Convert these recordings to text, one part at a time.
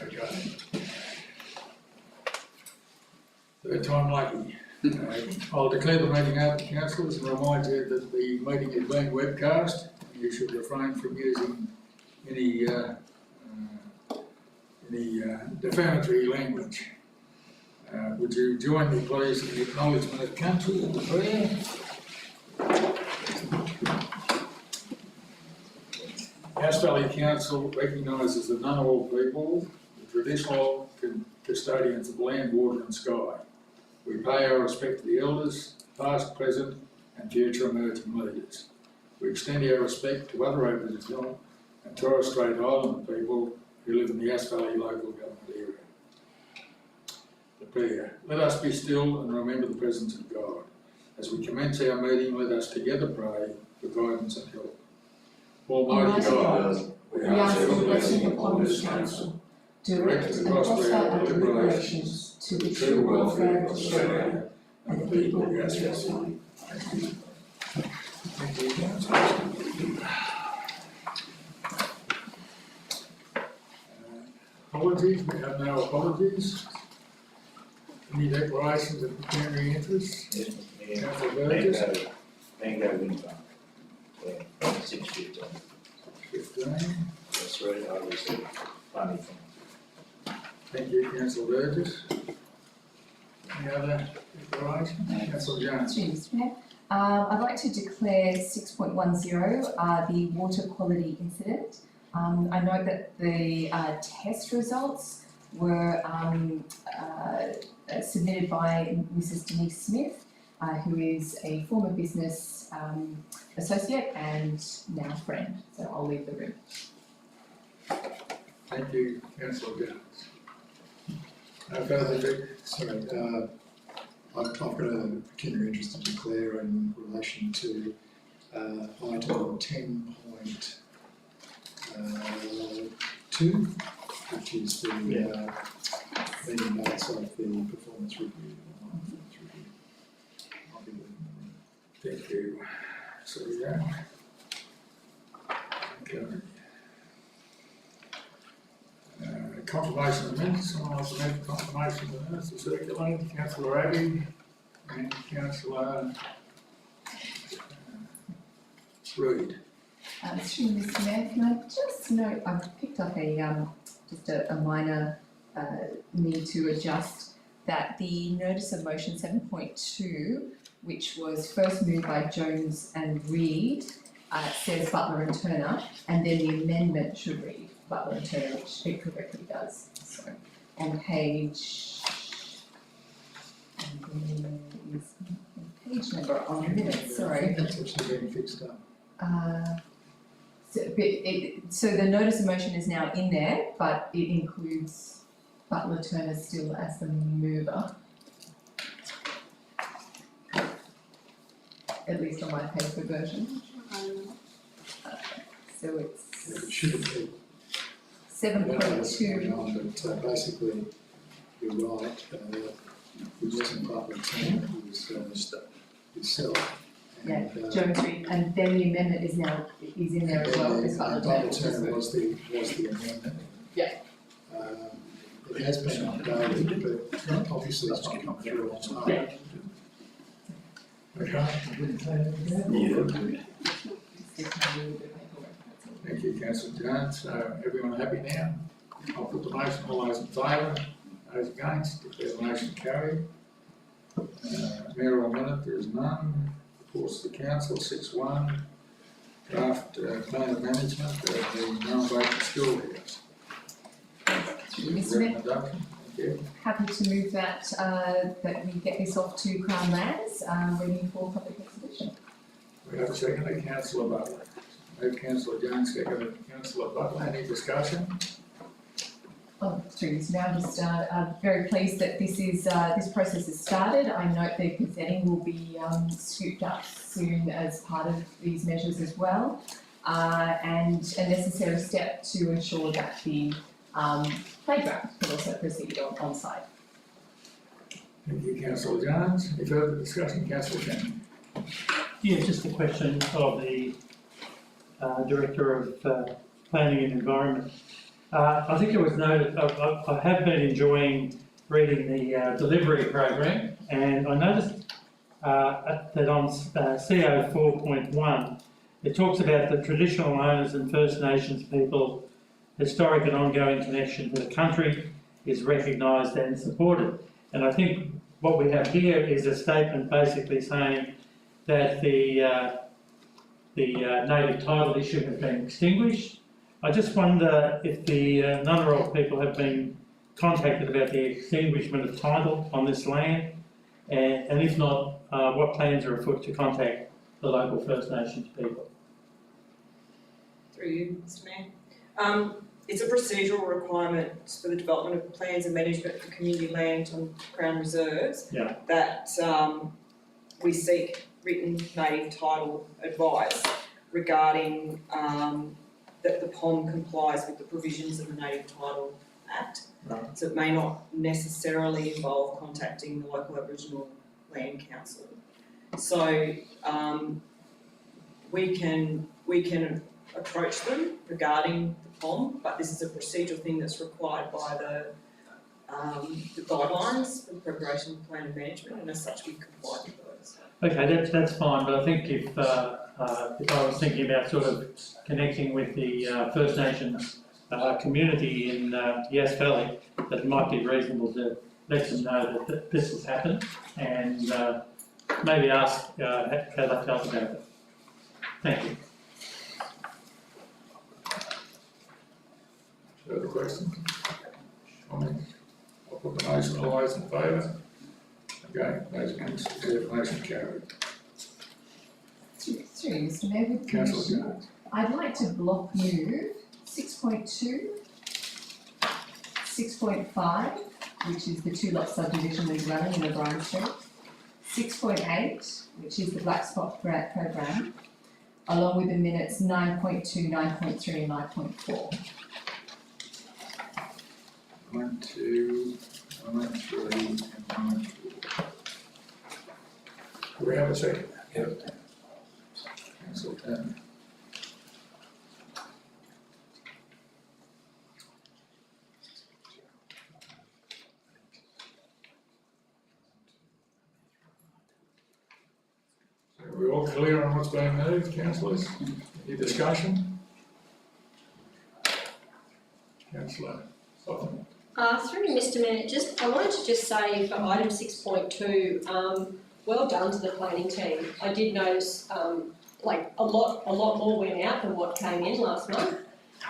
Okay. Third time lucky. I'll declare the meeting open, councillors, and remind you that the meeting is being webcast. You should refrain from using any defamatory language. Would you join me, please, in the acknowledgement of country and the prayer? Yass Valley Council recognises the Ngunnawal people, the traditional custodians of land, water and sky. We pay our respect to the elders, past, present and future emerging leaders. We extend our respect to other Aboriginal and Torres Strait Island people who live in the Yass Valley local government area. The prayer. Let us be still and remember the presence of God. As we commence our meeting, let us together pray for guidance and help. Almighty God, we ask your blessing upon this council. Direct and foster our deliberations to the true welfare of Australia and the people of Yass Valley. Thank you, Council. Apologies, we have no apologies. Any declarations of pecuniary interest? Yes, Mr. Councillor Burgess? Mango wind farm. 615. 15. That's right, I received funding from. Thank you, Councillor Burgess. Any other declarations? Councillor Jones. Mr. Mayor. I'd like to declare 6.10 the water quality incident. I note that the test results were submitted by Mrs. Denise Smith, who is a former business associate and now friend. So I'll leave the room. Thank you, Councillor Jones. No further. Sorry, I've got a pecuniary interest to declare in relation to item 10.2, which is the meeting notes of the performance review. I'll be leaving the room. Thank you. So yeah. Okay. Confirmation of minutes. Someone wants to make confirmation of minutes to circulate. Councillor Abbey and Councillor Reid. Through Mr. Mayor, can I just note, I've picked up just a minor need to adjust that the notice of motion 7.2, which was first moved by Jones and Reid, says Butler and Turner, and then the amendment should read Butler and Turner, which it correctly does. So on page, page number on the minutes, sorry. That's actually been fixed up. So the notice of motion is now in there, but it includes Butler Turner still as the mover. At least on my paper version. So it's It should have been. 7.2. But basically, you're right. It wasn't Butler Turner, it was yourself. Yeah, And, Jones Reid, and then the amendment is in there as well, because Butler Turner was the amendment. Yeah. It has been updated, but obviously it's not come through on time. Yeah. Okay. Thank you, Councillor Jones. So everyone happy now? I'll put the motion. All those in favour? Those against? Declare the motion carried. Mayoral minute, there is none. Reports to the council, 6.1. Draft plan of management of the non-vacant school areas. Mr. Mayor, Recommendation. Thank you. happy to move that we get this off to Crown Lands, ready for public exhibition. We have a second, Councillor Butler. Moved Councillor Jones, second Councillor Butler. Any discussion? Oh, through Mr. Mayor, I'm just very pleased that this process has started. I note the gazetting will be scooped up soon as part of these measures as well, and a necessary step to ensure that the playground can also proceed on site. Thank you, Councillor Jones. Any further discussion, Councillor Shannon? Yeah, just a question of the Director of Planning and Environment. I think it was noted, I have been enjoying reading the delivery program, and I noticed that on CO 4.1, it talks about the traditional owners and First Nations people, historic and ongoing connection to the country is recognised and supported. And I think what we have here is a statement basically saying that the native title issue has been extinguished. I just wonder if the Ngunnawal people have been contacted about the extinguishment of title on this land, and if not, what plans are afoot to contact the local First Nations people? Through you, Mr Mayor. It's a procedural requirement for the development of plans and management for community land on Crown reserves that we seek written native title advice regarding that the POM complies with the provisions of the Native Title Act. Right. So it may not necessarily involve contacting the local Aboriginal Land Council. So we can approach them regarding the POM, but this is a procedural thing that's required by the guidelines for the preparation of plan and management, and as such we comply with those. Okay, that's fine, but I think if I was thinking about sort of connecting with the First Nations community in Yass Valley, that it might be reasonable to let them know that this has happened, and maybe ask how they felt about it. Thank you. Further questions? Comments? I'll put the motion, all those in favour? Okay, those against, the motion carried. Through you, Mr Mayor, with Councillor permission, Jones. I'd like to block move 6.2, 6.5, which is the two lot subdivision we're running in O'Brien Street, 6.8, which is the Black Spot Grant Program, along with the minutes 9.2, 9.3 and 9.4. 1, 2, 9, 3, and 9, 4. Do we have a second? Yep. Councillor Turner. So are we all clear on what's being moved, councillors? Any discussion? Councillor Sutton. Through Mr Mayor, I wanted to just say for item 6.2, well done to the planning team. I did notice like a lot more went out than what came in last month,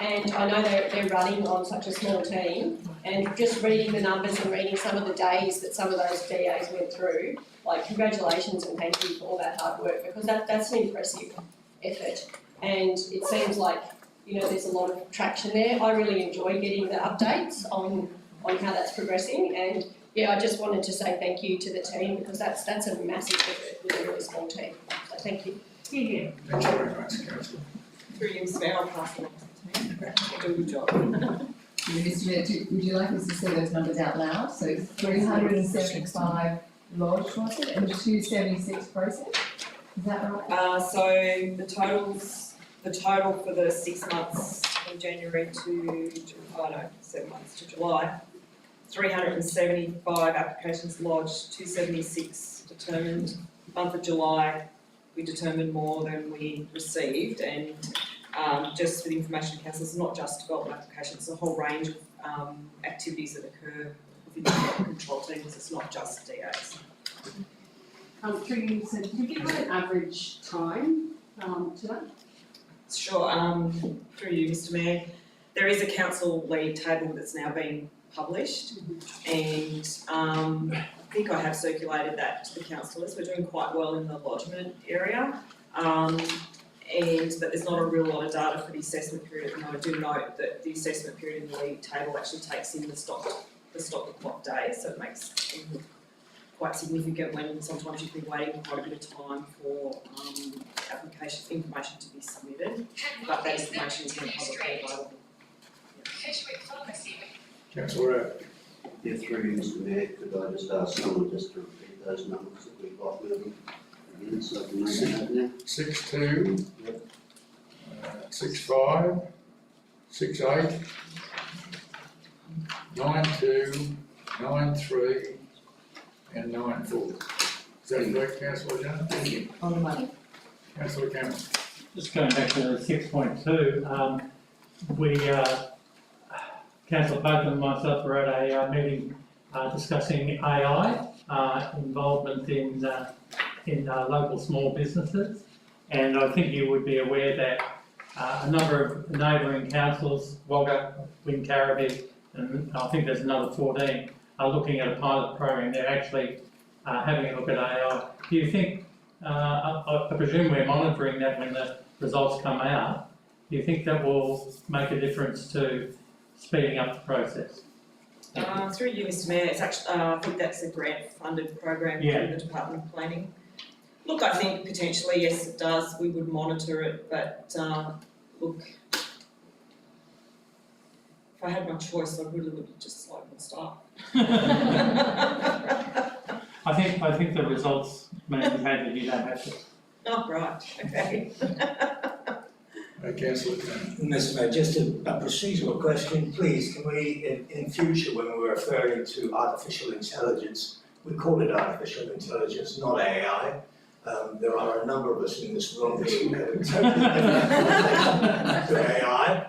and I know they're running on such a small team. And just reading the numbers and reading some of the days that some of those DAs went through, like congratulations and thank you for all that hard work, because that's an impressive effort. And it seems like, you know, there's a lot of traction there. I really enjoy getting the updates on how that's progressing, and yeah, I just wanted to say thank you to the team, because that's a massive effort with a really small team. So thank you. Thank you very much, councillor. Through you, Mr Mayor, I'll pass it on to the team. They'll do a good job. Mr Mayor, would you like us to say those numbers out loud? So 375 lodged, was it, and 276 processed? Is that right? So the total for the 6 months from January to 7 months to July, 375 applications lodged, 276 determined. Month of July, we determined more than we received, and just for the information, council, it's not just development applications, it's a whole range of activities that occur within the development control teams, it's not just DAs. Through you, so did you give an average time to that? Sure, through you, Mr Mayor, there is a council lead table that's now been published, and I think I have circulated that to the councillors. We're doing quite well in the lodgement area, but there's not a real lot of data for the assessment period, and I do note that the assessment period in the lead table actually takes in the stop the clock days, so it makes it quite significant when sometimes you've been waiting quite a bit of time for application information to be submitted, but that information is not publicly available. Councillor Rath. Yeah, through you, Mr Mayor, could I just ask someone just to repeat those numbers that we've got moving again, so I can make a note now? 6.2, 6.5, 6.8, 9.2, 9.3 and 9.4. Is that correct, councillor Jones? Thank you. On the money. Councillor Cameron? Just going back to 6.2, Councillor Parker and myself were at a meeting discussing AI involvement in local small businesses, and I think you would be aware that a number of neighbouring councils, Wagga, Wincarriby, and I think there's another 14, are looking at a pilot program. They're actually having a look at AI. Do you think, I presume we're monitoring that when the results come out, do you think that will make a difference to speeding up the process? Through you, Mr Mayor, it's actually, I think that's a grant-funded program through the Department of Planning. Look, I think potentially, yes, it does. We would monitor it, but look, if I had my choice, I really would just like to start. I think the results may indicate that you don't have to. Oh, right, okay. Councillor Cameron? Mr Mayor, just a procedural question, please. Can we, in future, when we're referring to artificial intelligence, we call it artificial intelligence, not AI. There are a number of us in this room who have a totally different to AI.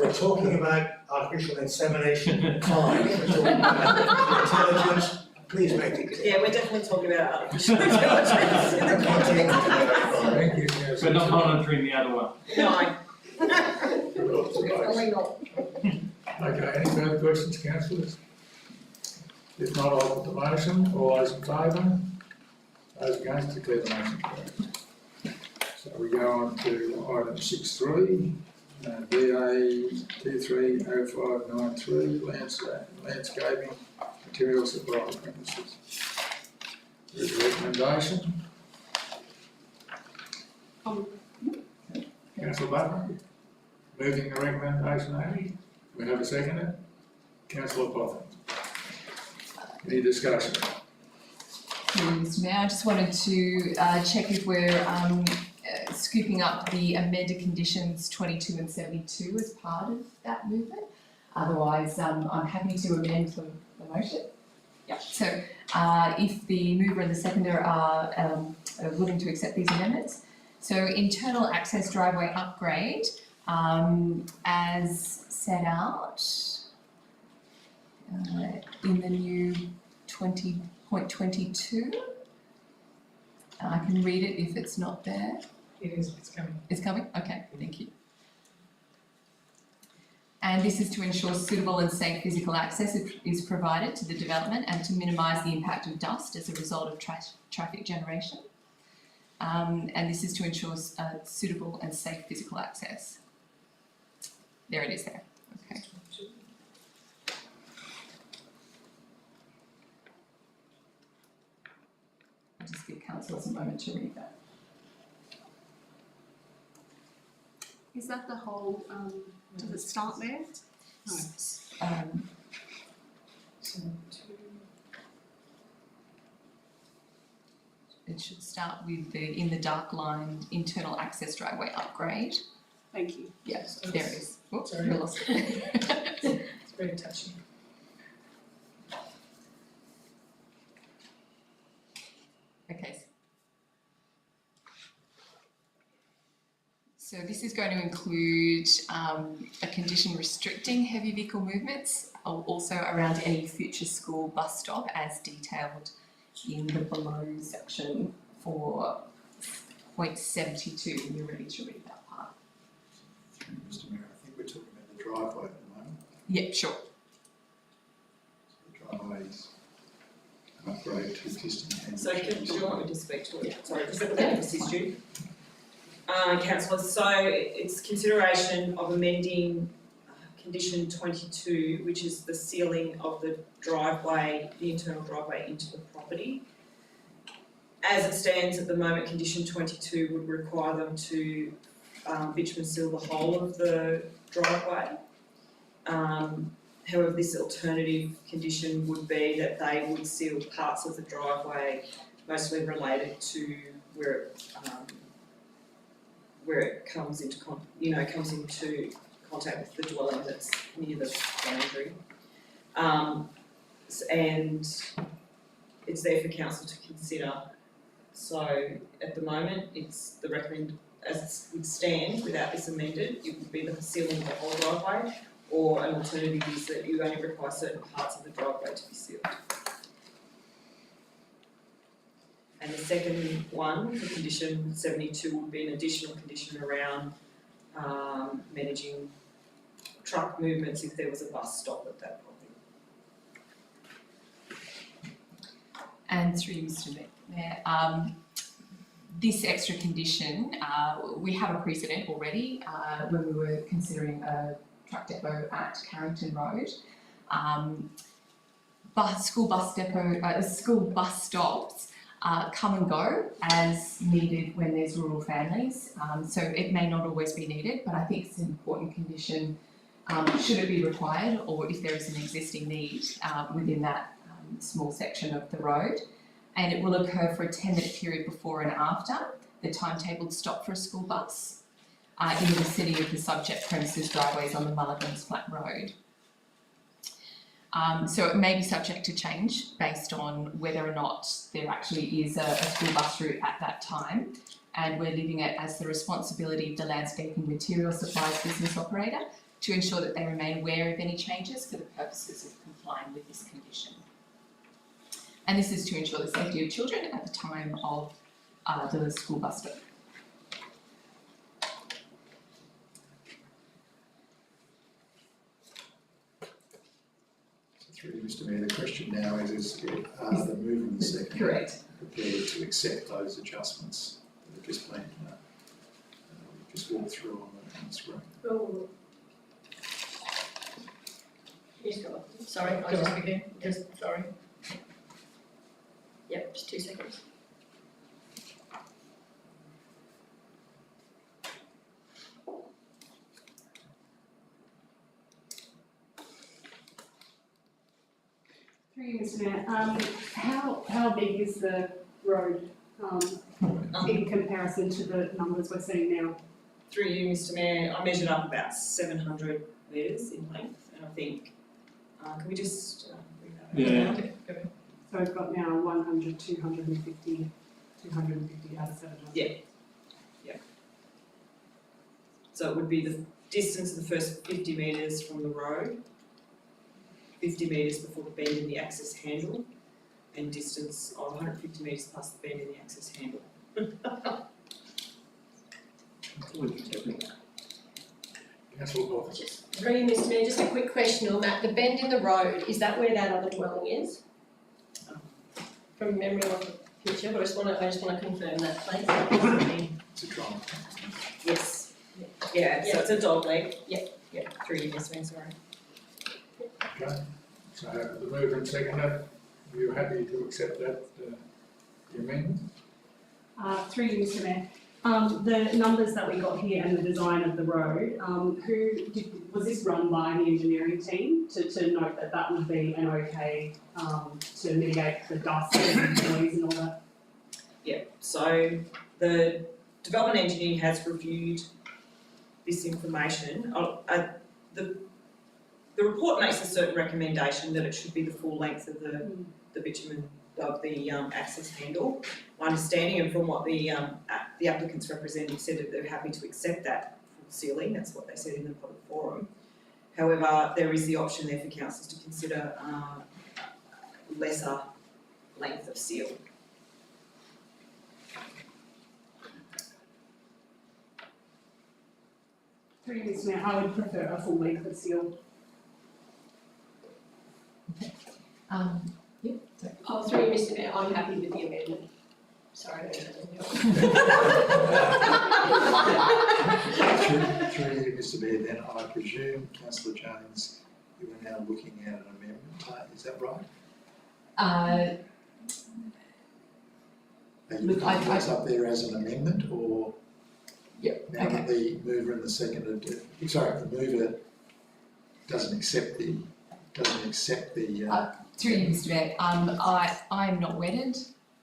We're talking about artificial insemination, fine. We're talking about intelligence, please make it clear. Yeah, we're definitely talking about artificial intelligence in the context of Thank you, councillor. We're not monitoring the other one. No. Definitely not. Okay, any further questions, councillors? If not, I'll put the motion. All those in favour? Those against, declare the motion carried. So we go on to item 6.3, BA 230593, landscaping material supply premises. There's a recommendation. Councillor Butler, moving the recommendation, Amy. We have a seconder. Councillor Potter. Any discussion? Mr Mayor, I just wanted to check if we're scooping up the amended conditions 22 and 72 as part of that movement. Otherwise, I'm happy to amend the motion. Yeah. So if the mover and the seconder are willing to accept these amendments. So internal access driveway upgrade, as set out in the new 20.22. I can read it if it's not there. It is, it's coming. It's coming? Okay, thank you. And this is to ensure suitable and safe physical access is provided to the development and to minimise the impact of dust as a result of traffic generation. And this is to ensure suitable and safe physical access. There it is there. Okay. I'll just give councillors a moment to read that. Is that the whole, does it start there? No. It should start with in the dark line, internal access driveway upgrade. Thank you. Yes, there it is. Oops, Sorry. we lost it. It's very touchy. Okay. So this is going to include a condition restricting heavy vehicle movements, also around any future school bus stop as detailed in the below section for point 72. You're ready to read that part. Mr Mayor, I think we're talking about the driveway at the moment. Yeah, sure. The driveways upgrade to existing. So do you want me to speak to it? Sorry, does that assist you? Councillors, so it's consideration of amending condition 22, which is the sealing of the driveway, the internal driveway into the property. As it stands at the moment, condition 22 would require them to bitumen seal the whole of the driveway. However, this alternative condition would be that they would seal parts of the driveway, mostly related to where it comes into contact with the dwelling that's near the boundary. And it's there for council to consider. So at the moment, it's the recommend, as it would stand without this amended, it would be the sealing of the whole driveway, or an alternative is that you only require certain parts of the driveway to be sealed. And the second one, for condition 72, would be an additional condition around managing truck movements if there was a bus stop at that property. And through you, Mr. Mayor, this extra condition, we have a precedent already when we were considering a truck depot at Carrington Road. School bus stops come and go as needed when there's rural families, so it may not always be needed, but I think it's an important condition should it be required, or if there is an existing need within that small section of the road. And it will occur for a 10-minute period before and after the timetabled stop for a school bus in the vicinity of the subject premises driveways on the Mulligans Flat Road. So it may be subject to change based on whether or not there actually is a school bus route at that time, and we're leaving it as the responsibility of the landscaping material supplies business operator to ensure that they remain aware of any changes for the purposes of complying with this condition. And this is to ensure the safety of children at the time of the school bus stop. Through you, Mr. Mayor, the question now is the mover and the second Correct. prepared to accept those adjustments that have just been just walked through on the screen? Oh. Yes, go on. Sorry, I just begin. Just sorry. Yep, just 2 seconds. Through you, Mr. Mayor, how big is the road in comparison to the numbers we're seeing now? Through you, Mr. Mayor, I measured up about 700 metres in length, and I think, can we just Yeah. So we've got now 100, 250 out of 700. Yeah. So it would be the distance of the first 50 metres from the road, 50 metres before the bend in the access handle, and distance of 150 metres plus the bend in the access handle. Councillor Hawkins. Just through you, Mr. Mayor, just a quick question on that. The bend in the road, is that where that other dwelling is? From memory of the picture, but I just want to confirm that, please. It's a trial. Yes. Yeah, so it's a dog leg. Yep. Yeah, through you, Mr. Mayor, sorry. Okay, so the mover and seconder, are you happy to accept that, the amendment? Through you, Mr. Mayor. The numbers that we got here and the design of the road, was this run by the engineering team to note that that would be an okay to mitigate the dust and noise and all that? Yeah, so the development engineer has reviewed this information. The report makes a certain recommendation that it should be the full length of the bitumen of the access handle. My understanding, and from what the applicant's representative said, that they're happy to accept that full sealing. That's what they said in the public forum. However, there is the option there for councils to consider lesser length of seal. Through you, Mr. Mayor, I would prefer a full length of seal. Yep. Sorry. Oh, through you, Mr. Mayor, I'm happy with the amendment. Sorry, I don't Through you, Mr. Mayor, then I presume, Councillor Jones, you are now looking at an amendment, is that right? Uh, Are you Look, putting this up there as an amendment, or? Yep, Now that the mover and the seconder, sorry, the mover doesn't accept the, through you, Mr. Mayor, I am not wedded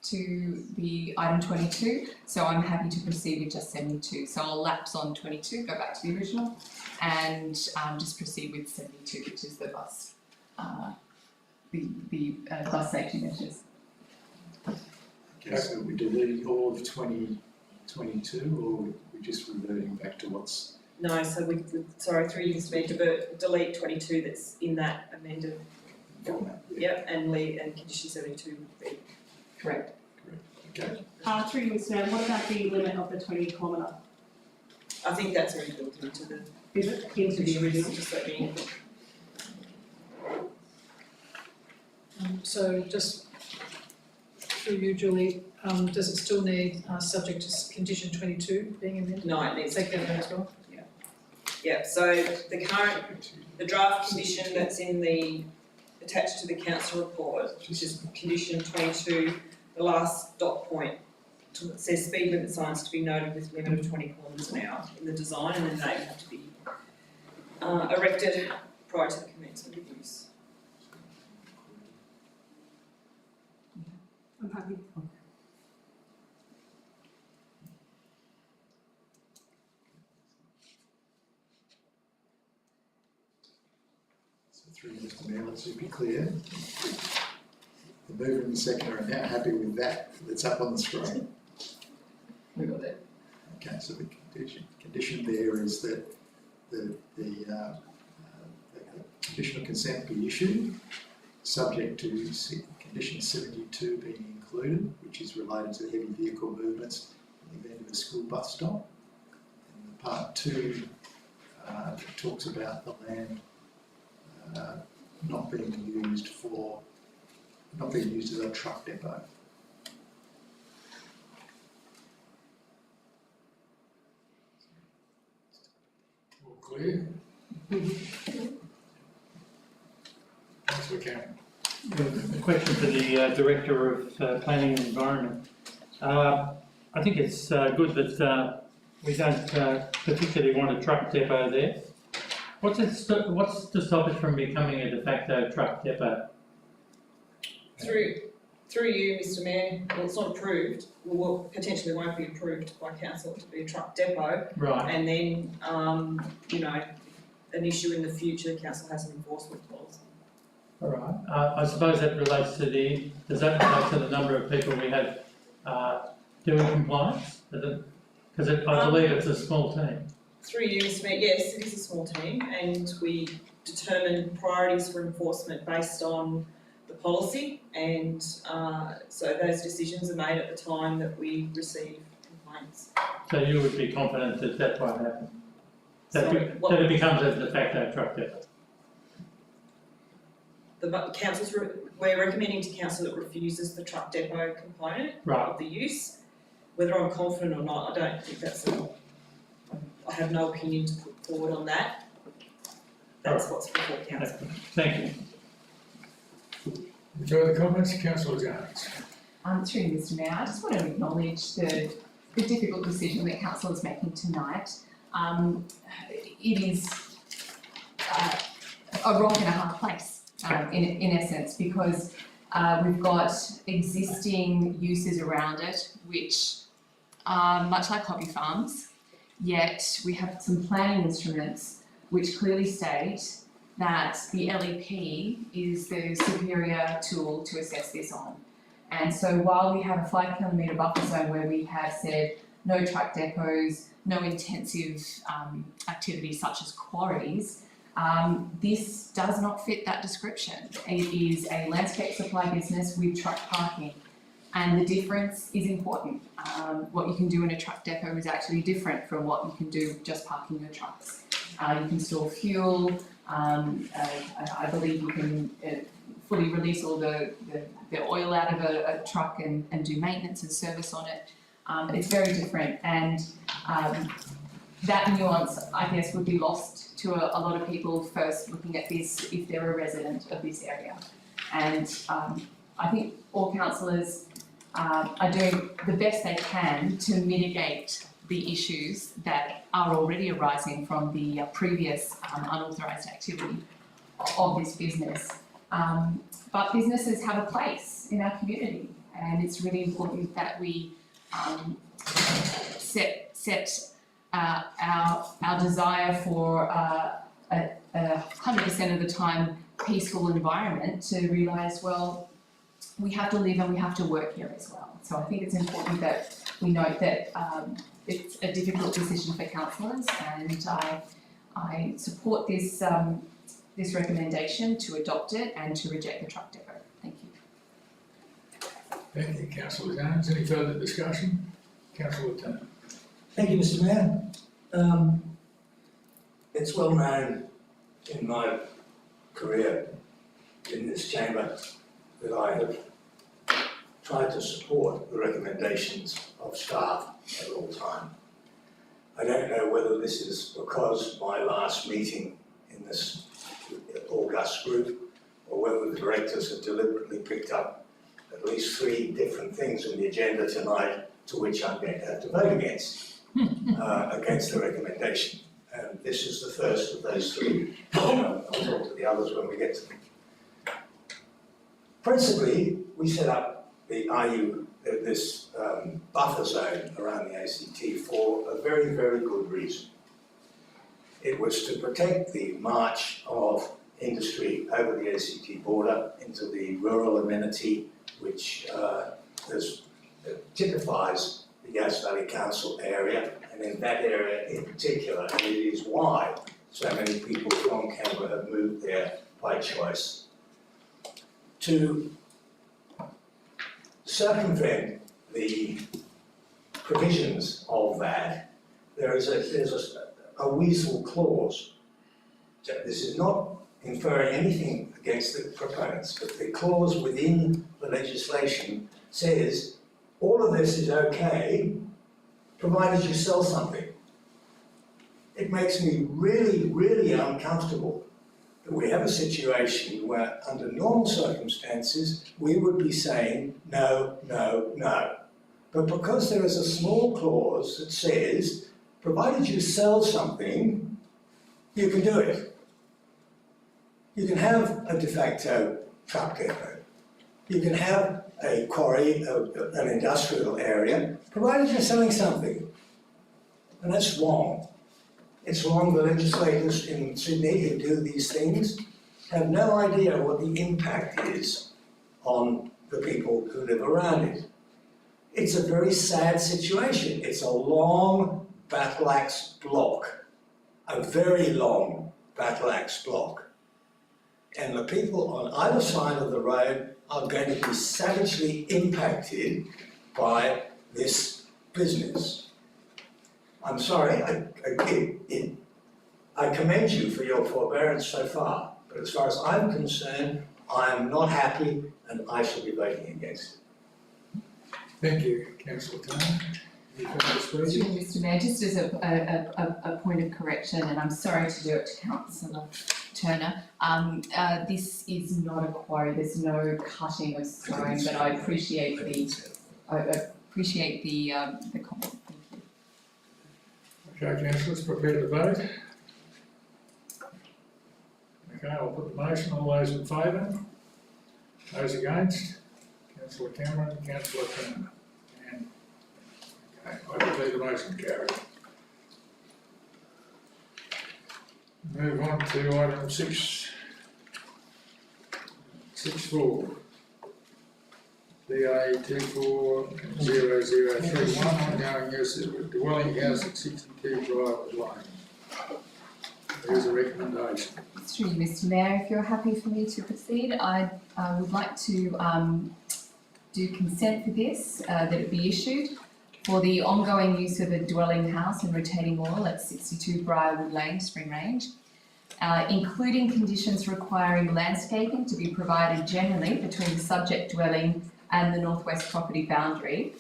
to the item 22, so I'm happy to proceed with just 72. So I'll lapse on 22, go back to the original, and just proceed with 72, which is the bus bus safety measures. Okay, so we deleting all of 2022, or we just reverting back to what's? No, so sorry, through you, Mr Mayor, delete 22 that's in that amended, Format? yep, and condition 72 would be correct. Okay. Through you, Mr Mayor, what about the limit of the 20 kilometre? I think that's already built into the Is it into the original? just let me. So just through you, Julie, does it still need, subject to condition 22 being amended? No, it needs to Take that out as well? Yeah, so the draft condition that's attached to the council report, which is condition 22, the last dot point, it says speed limit signs to be noted with a limit of 20 kilometres an hour in the design, and then they have to be erected prior to the commencement of use. I'm happy. So through Mr Mayor, let's just be clear. The mover and the seconder are now happy with that, that's up on the screen. We got it. Okay, so the condition there is that the conditional consent be issued, subject to condition 72 being included, which is related to heavy vehicle movements in the event of a school bus stop. And part 2 talks about the land not being used as a truck depot. All clear? Councillor Cameron. A question for the Director of Planning and Environment. I think it's good that we don't particularly want a truck depot there. What's to stop it from becoming a de facto truck depot? Through you, Mr Mayor, well, it's not approved, well, potentially won't be approved by council to be a truck depot. Right. And then, an issue in the future, council has an enforcement policy. All right. I suppose that relates to does that relate to the number of people we have doing compliance? Because I believe it's a small team. Through you, Mr Mayor, yes, it is a small team, and we determine priorities for enforcement based on the policy, and so those decisions are made at the time that we receive complaints. So you would be confident that that won't happen? That it becomes a de facto truck depot? We're recommending to council that refuses the truck depot component Right. of the use. Whether I'm confident or not, I don't think I have no opinion to put forward on that. That's what's before council. Thank you. Any further comments? Councillor Jones. Through you, Mr Mayor, I just want to acknowledge the difficult decision that council is making tonight. It is a rock and a hard place, in essence, because we've got existing uses around it, which are much like hobby farms, yet we have some planning instruments which clearly state that the LEP is the superior tool to assess this on. And so while we have a 5 kilometre buffer zone where we have said no truck depots, no intensive activities such as quarries, this does not fit that description. It is a landscape supply business with truck parking, and the difference is important. What you can do in a truck depot is actually different from what you can do just parking your trucks. You can store fuel, I believe you can fully release all the oil out of a truck and do maintenance and service on it. It's very different, and that nuance, I guess, would be lost to a lot of people first looking at this if they're a resident of this area. And I think all councillors are doing the best they can to mitigate the issues that are already arising from the previous unauthorised activity of this business. But businesses have a place in our community, and it's really important that we set our desire for 100% of the time peaceful environment to realise, well, we have to live and we have to work here as well. So I think it's important that we note that it's a difficult decision for councillors, and I support this this recommendation to adopt it and to reject the truck depot. Thank you. Thank you, councillor Jones. Any further discussion? Councillor Turner. Thank you, Mr. Mayor. It's well known in my career in this chamber that I have tried to support the recommendations of staff at all time. I don't know whether this is because my last meeting in this august group, or whether the directors have deliberately picked up at least 3 different things on the agenda tonight to which I'm going to have to vote against the recommendation. And this is the first of those 3. I'll talk to the others when we get to them. Principally, we set up this buffer zone around the ACT for a very, very good reason. It was to protect the march of industry over the ACT border into the rural amenity, which typifies the Yass Valley Council area, and in that area in particular, and it is why so many people from Canberra have moved there by choice. To circumvent the provisions of that, there's a weasel clause. This is not inferring anything against the proponents, but the clause within the legislation says all of this is okay, provided you sell something. It makes me really, really uncomfortable that we have a situation where, under normal circumstances, we would be saying no, no, no. But because there is a small clause that says, provided you sell something, you can do it. You can have a de facto truck depot. You can have a quarry, an industrial area, provided you're selling something. And that's wrong. It's wrong. The legislators in Sydney who do these things have no idea what the impact is on the people who live around it. It's a very sad situation. It's a long battle axe block, a very long battle axe block. And the people on either side of the road are going to be savagely impacted by this business. I'm sorry, I commend you for your forbearance so far, but as far as I'm concerned, I am not happy and I shall be voting against it. Thank you, councillor Turner. Any further Through speakers? Mr. Mayor, just as a point of correction, and I'm sorry to do it to Councillor Turner, this is not a quarry, there's no cutting of stone, but I appreciate the comment. Thank you. Okay, councillors, prepare to vote. Okay, I'll put the motion. All those in favour? Those against? Councillor Cameron, councillor Turner. And, okay, I declare the motion carried. Move on to item 6.4. BA 240031, ongoing use of a dwelling house at 62 Briarwood Lane. There is a recommendation. Through you, Mr. Mayor, if you're happy for me to proceed, I would like to do consent for this, that it be issued for the ongoing use of a dwelling house and retaining wall at 62 Briarwood Lane, Spring Range, including conditions requiring landscaping to be provided generally between the subject dwelling and the northwest property boundary,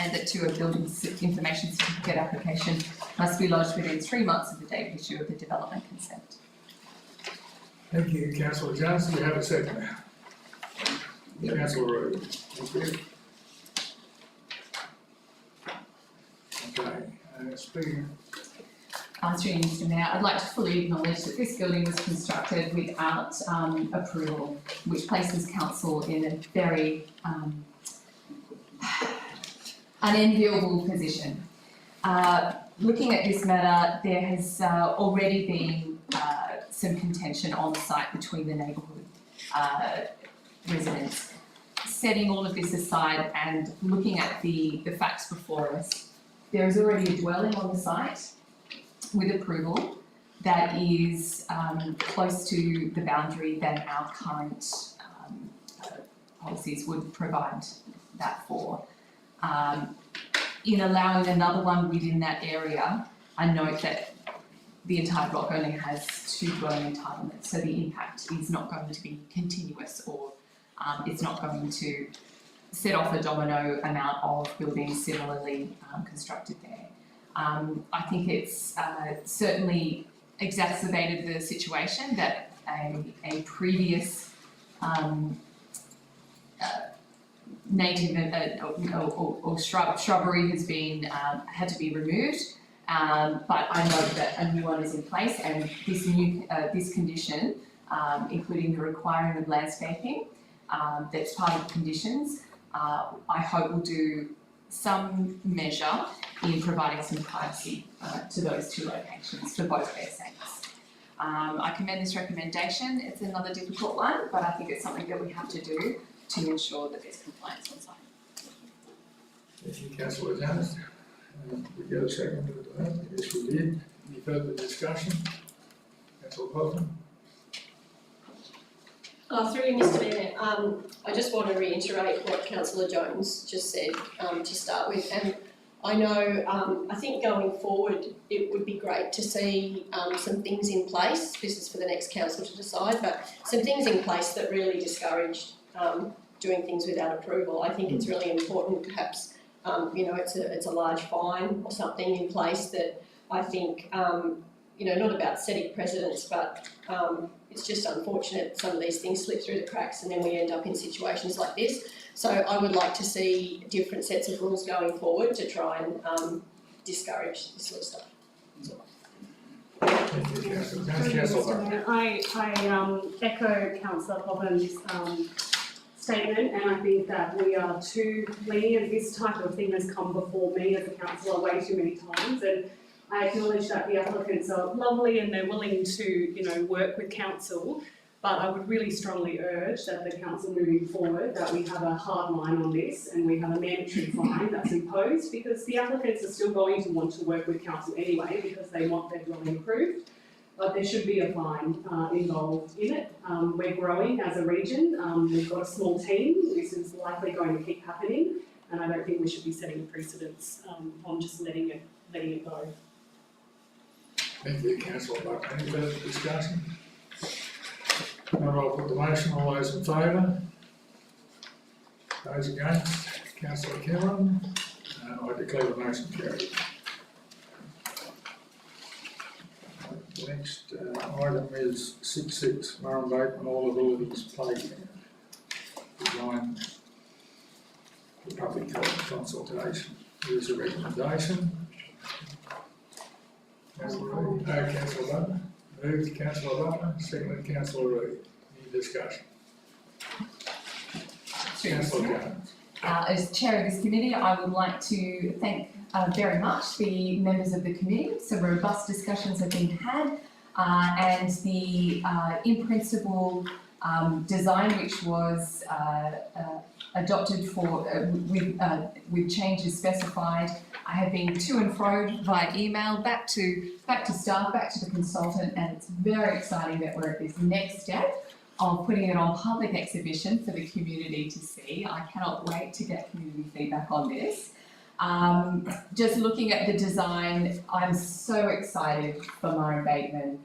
and that 2, a building information certificate application must be lodged within 3 months of the date of issue of the development consent. Thank you, councillor Jones. Do we have a second? Councillor Rood. Thank you. Okay, speaker. Through you, Mr. Mayor, I'd like to fully acknowledge that this building was constructed without approval, which places council in a very unenviable position. Looking at this matter, there has already been some contention on the site between the neighbourhood residents. Setting all of this aside and looking at the facts before us, there is already a dwelling on the site with approval that is close to the boundary that our current policies would provide that for. In allowing another one within that area, I note that the entire block only has 2 dwelling entitlements, so the impact is not going to be continuous, or it's not going to set off a domino amount of buildings similarly constructed there. I think it's certainly exacerbated the situation that a previous native or shrubbery has been had to be removed, but I know that a new one is in place, and this condition, including the requiring of landscaping, that's part of the conditions, I hope will do some measure in providing some privacy to those 2 locations for both their sakes. I commend this recommendation. It's another difficult one, but I think it's something that we have to do to ensure that there's compliance on site. Thank you, councillor Yass. We get a second to that? Yes, we did. Any further discussion? Councillor Cosman? Through you, Mr Mayor, I just want to reiterate what Councillor Jones just said to start with, and I know, I think going forward it would be great to see some things in place. This is for the next council to decide, but some things in place that really discouraged doing things without approval. I think it's really important, perhaps, it's a large fine or something in place that I think, not about setting precedents, but it's just unfortunate some of these things slip through the cracks and then we end up in situations like this. So I would like to see different sets of rules going forward to try and discourage this sort of stuff. Thank you, councillor. I echo Councillor Cobham's statement, and I think that we are too lenient. This type of thing has come before me as a councillor way too many times, and I acknowledge that the applicants are lovely and they're willing to, work with council, but I would really strongly urge that the council moving forward, that we have a hard line on this and we have a mandatory fine that's imposed, because the applicants are still going to want to work with council anyway because they want their dwelling improved, but there should be a fine involved in it. We're growing as a region, we've got a small team, this is likely going to keep happening, and I don't think we should be setting a precedence on just letting it go. Thank you, councillor Buck. Any further discussion? I'll put the motion. All those in favour? Those against? Councillor Kellan? I declare the motion carried. The next item is 6.6, Murrum Bateman All Abilities Playground. Design for public health consultation. There is a recommendation. Councillor Reid. Councillor Butler. Moved Councillor Butler, seconded Councillor Reid. Any discussion? Councillor Jones. As chair of this committee, I would like to thank very much the members of the committee. Some robust discussions have been had, and the in-principle design, which was adopted for with changes specified. I have been to and fro via email, back to staff, back to the consultant, and it's very exciting that we're at this next step of putting it on public exhibition for the community to see. I cannot wait to get community feedback on this. Just looking at the design, I'm so excited for Murrum Bateman.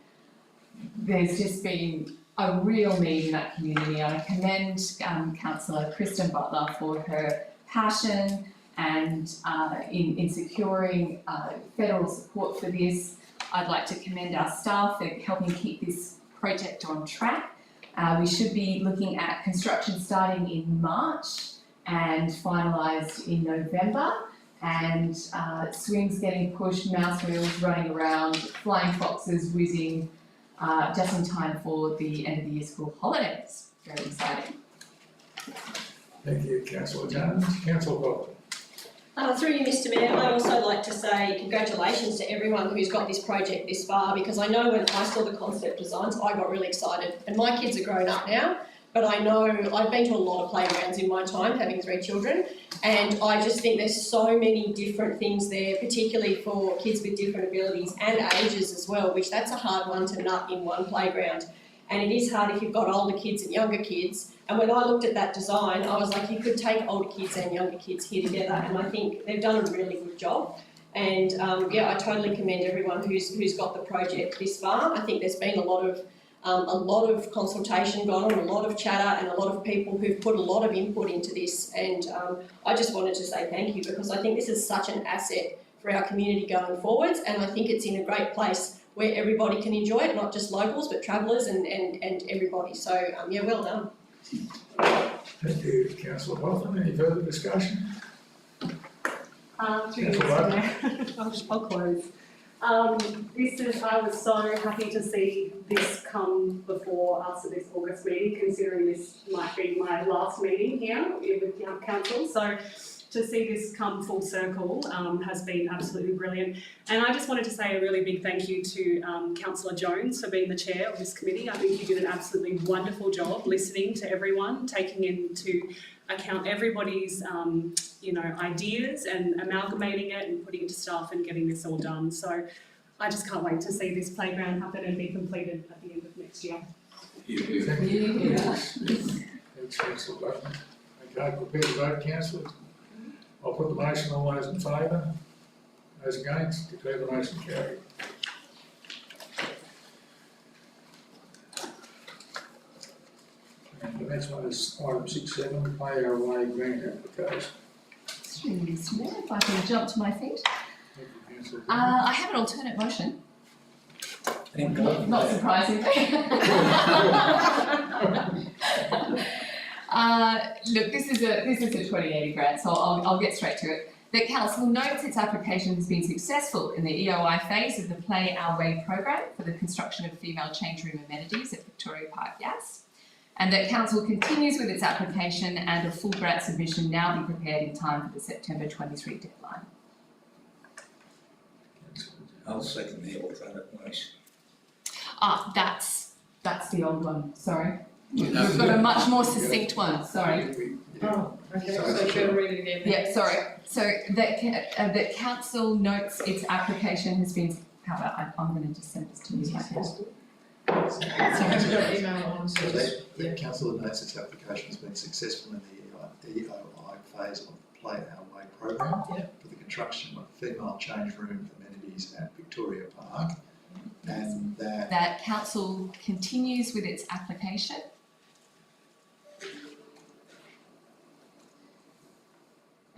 There's just been a real need in that community. I commend Councillor Kristen Butler for her passion and in securing federal support for this. I'd like to commend our staff for helping keep this project on track. We should be looking at construction starting in March and finalised in November, and swings getting pushed, mouse wheels running around, flying foxes whizzing, just in time for the end of the year school holidays. Very exciting. Thank you, Councillor Jones. Councillor Butler. Through you, Mr Mayor, I'd also like to say congratulations to everyone who's got this project this far, because I know when I saw the concept designs, I got really excited. And my kids are grown up now, but I know I've been to a lot of playgrounds in my time, having 3 children, and I just think there's so many different things there, particularly for kids with different abilities and ages as well, which that's a hard one to nut in one playground. And it is hard if you've got older kids and younger kids. And when I looked at that design, I was like, you could take older kids and younger kids here together, and I think they've done a really good job. And I totally commend everyone who's got the project this far. I think there's been a lot of consultation gone on, a lot of chatter, and a lot of people who've put a lot of input into this. And I just wanted to say thank you, because I think this is such an asset for our community going forwards, and I think it's in a great place where everybody can enjoy it, not just locals, but travellers and everybody. So, well done. Thank you, Councillor Hoffman. Any further discussion? Through you, Mr Mayor. I'll close. I was so happy to see this come before us at this August meeting, considering this might be my last meeting here with council. So to see this come full circle has been absolutely brilliant. And I just wanted to say a really big thank you to Councillor Jones for being the chair of this committee. I think you did an absolutely wonderful job listening to everyone, taking into account everybody's ideas and amalgamating it and putting it to staff and getting this all done. So I just can't wait to see this playground happen and be completed at the end of next year. Thank you. Thanks, Councillor Hoffman. Okay, prepare to vote, councillors. I'll put the motion. All those in favour? Those against? Declare the motion carried. And the next one is item 6.7, Pay Our Way grant application. Through you, Mr Mayor, if I can jump to my feet. Thank you, Councillor. I have an alternate motion. Not surprisingly. Look, this is a 2080 grant, so I'll get straight to it. The council notes its application has been successful in the EOI phase of the Play Our Way program for the construction of female change room amenities at Victoria Park, Yass, and that council continues with its application and a full grant submission now be prepared in time for the September 23 deadline. I'll second the alternate motion. That's the old one, sorry. We've got a much more succinct one, sorry. Oh, okay, so should I read it again? Yeah, sorry. So that council notes its application has been, how about I'm going to just send this to you right now. Sorry. Email on, so The council notes its application has been successful in the EOI phase of the Play Our Way program for the construction of female change room amenities at Victoria Park, and that council continues with its application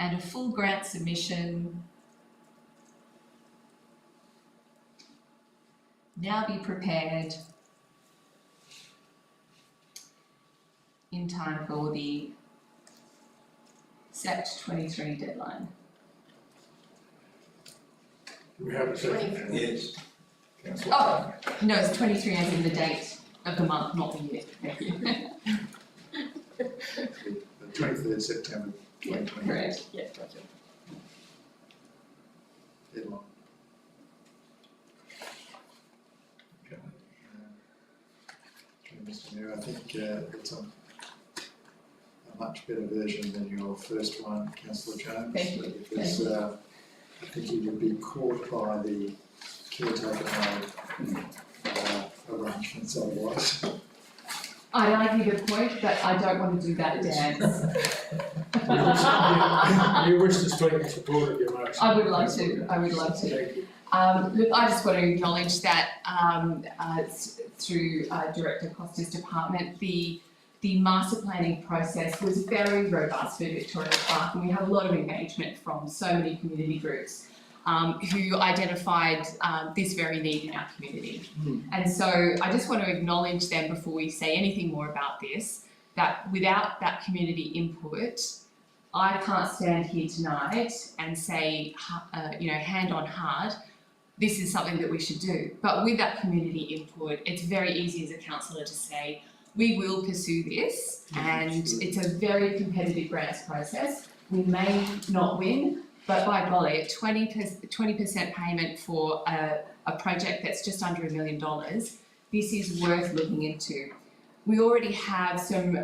and a full grant submission now be prepared in time for the Sept 23 deadline. Do we have a second? Yes. Councillor. Oh, no, it's 23 as in the date of the month, not the year. Thank you. the 23rd September 2020 Correct. Yeah, gotcha. deadline. Okay. Mr Mayor, I think it's a much better version than your first one, Councillor Jones. Thank you. Because I think you would be caught by the caretaker mode arrangements otherwise. I argue the point, but I don't want to do that dance. You wish to speak in support of your motion? I would love to. Thank you. Look, I just want to acknowledge that through Director Costa's department, the master planning process was very robust for Victoria Park, and we have a lot of engagement from so many community groups who identified this very need in our community. And so I just want to acknowledge them before we say anything more about this, that without that community input, I can't stand here tonight and say, hand on heart, this is something that we should do. But with that community input, it's very easy as a councillor to say, we will pursue this, and it's a very competitive grants process. We may not win, but by golly, 20% payment for a project that's just under $1 million, this is worth looking into. We already have some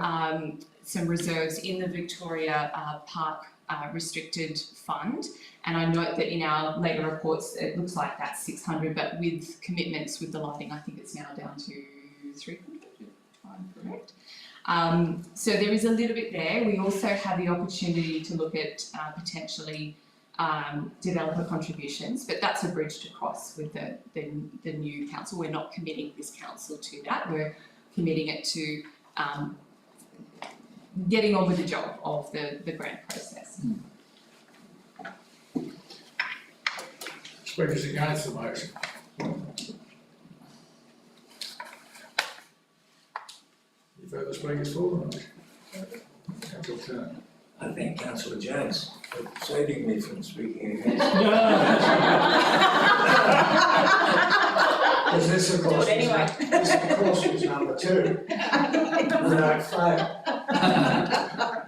reserves in the Victoria Park restricted fund, and I note that in our later reports it looks like that's 600, but with commitments with the lighting, I think it's now down to 300, if I'm correct. So there is a little bit there. We also have the opportunity to look at potentially developer contributions, but that's a bridge to cross with the new council. We're not committing this council to that. We're committing it to getting on with the job of the grant process. Speakers against the motion? Any further speakers for the motion? Councillor Turner. I thank Councillor Jones for saving me from speaking against. Because this of course, was number 2, without fail.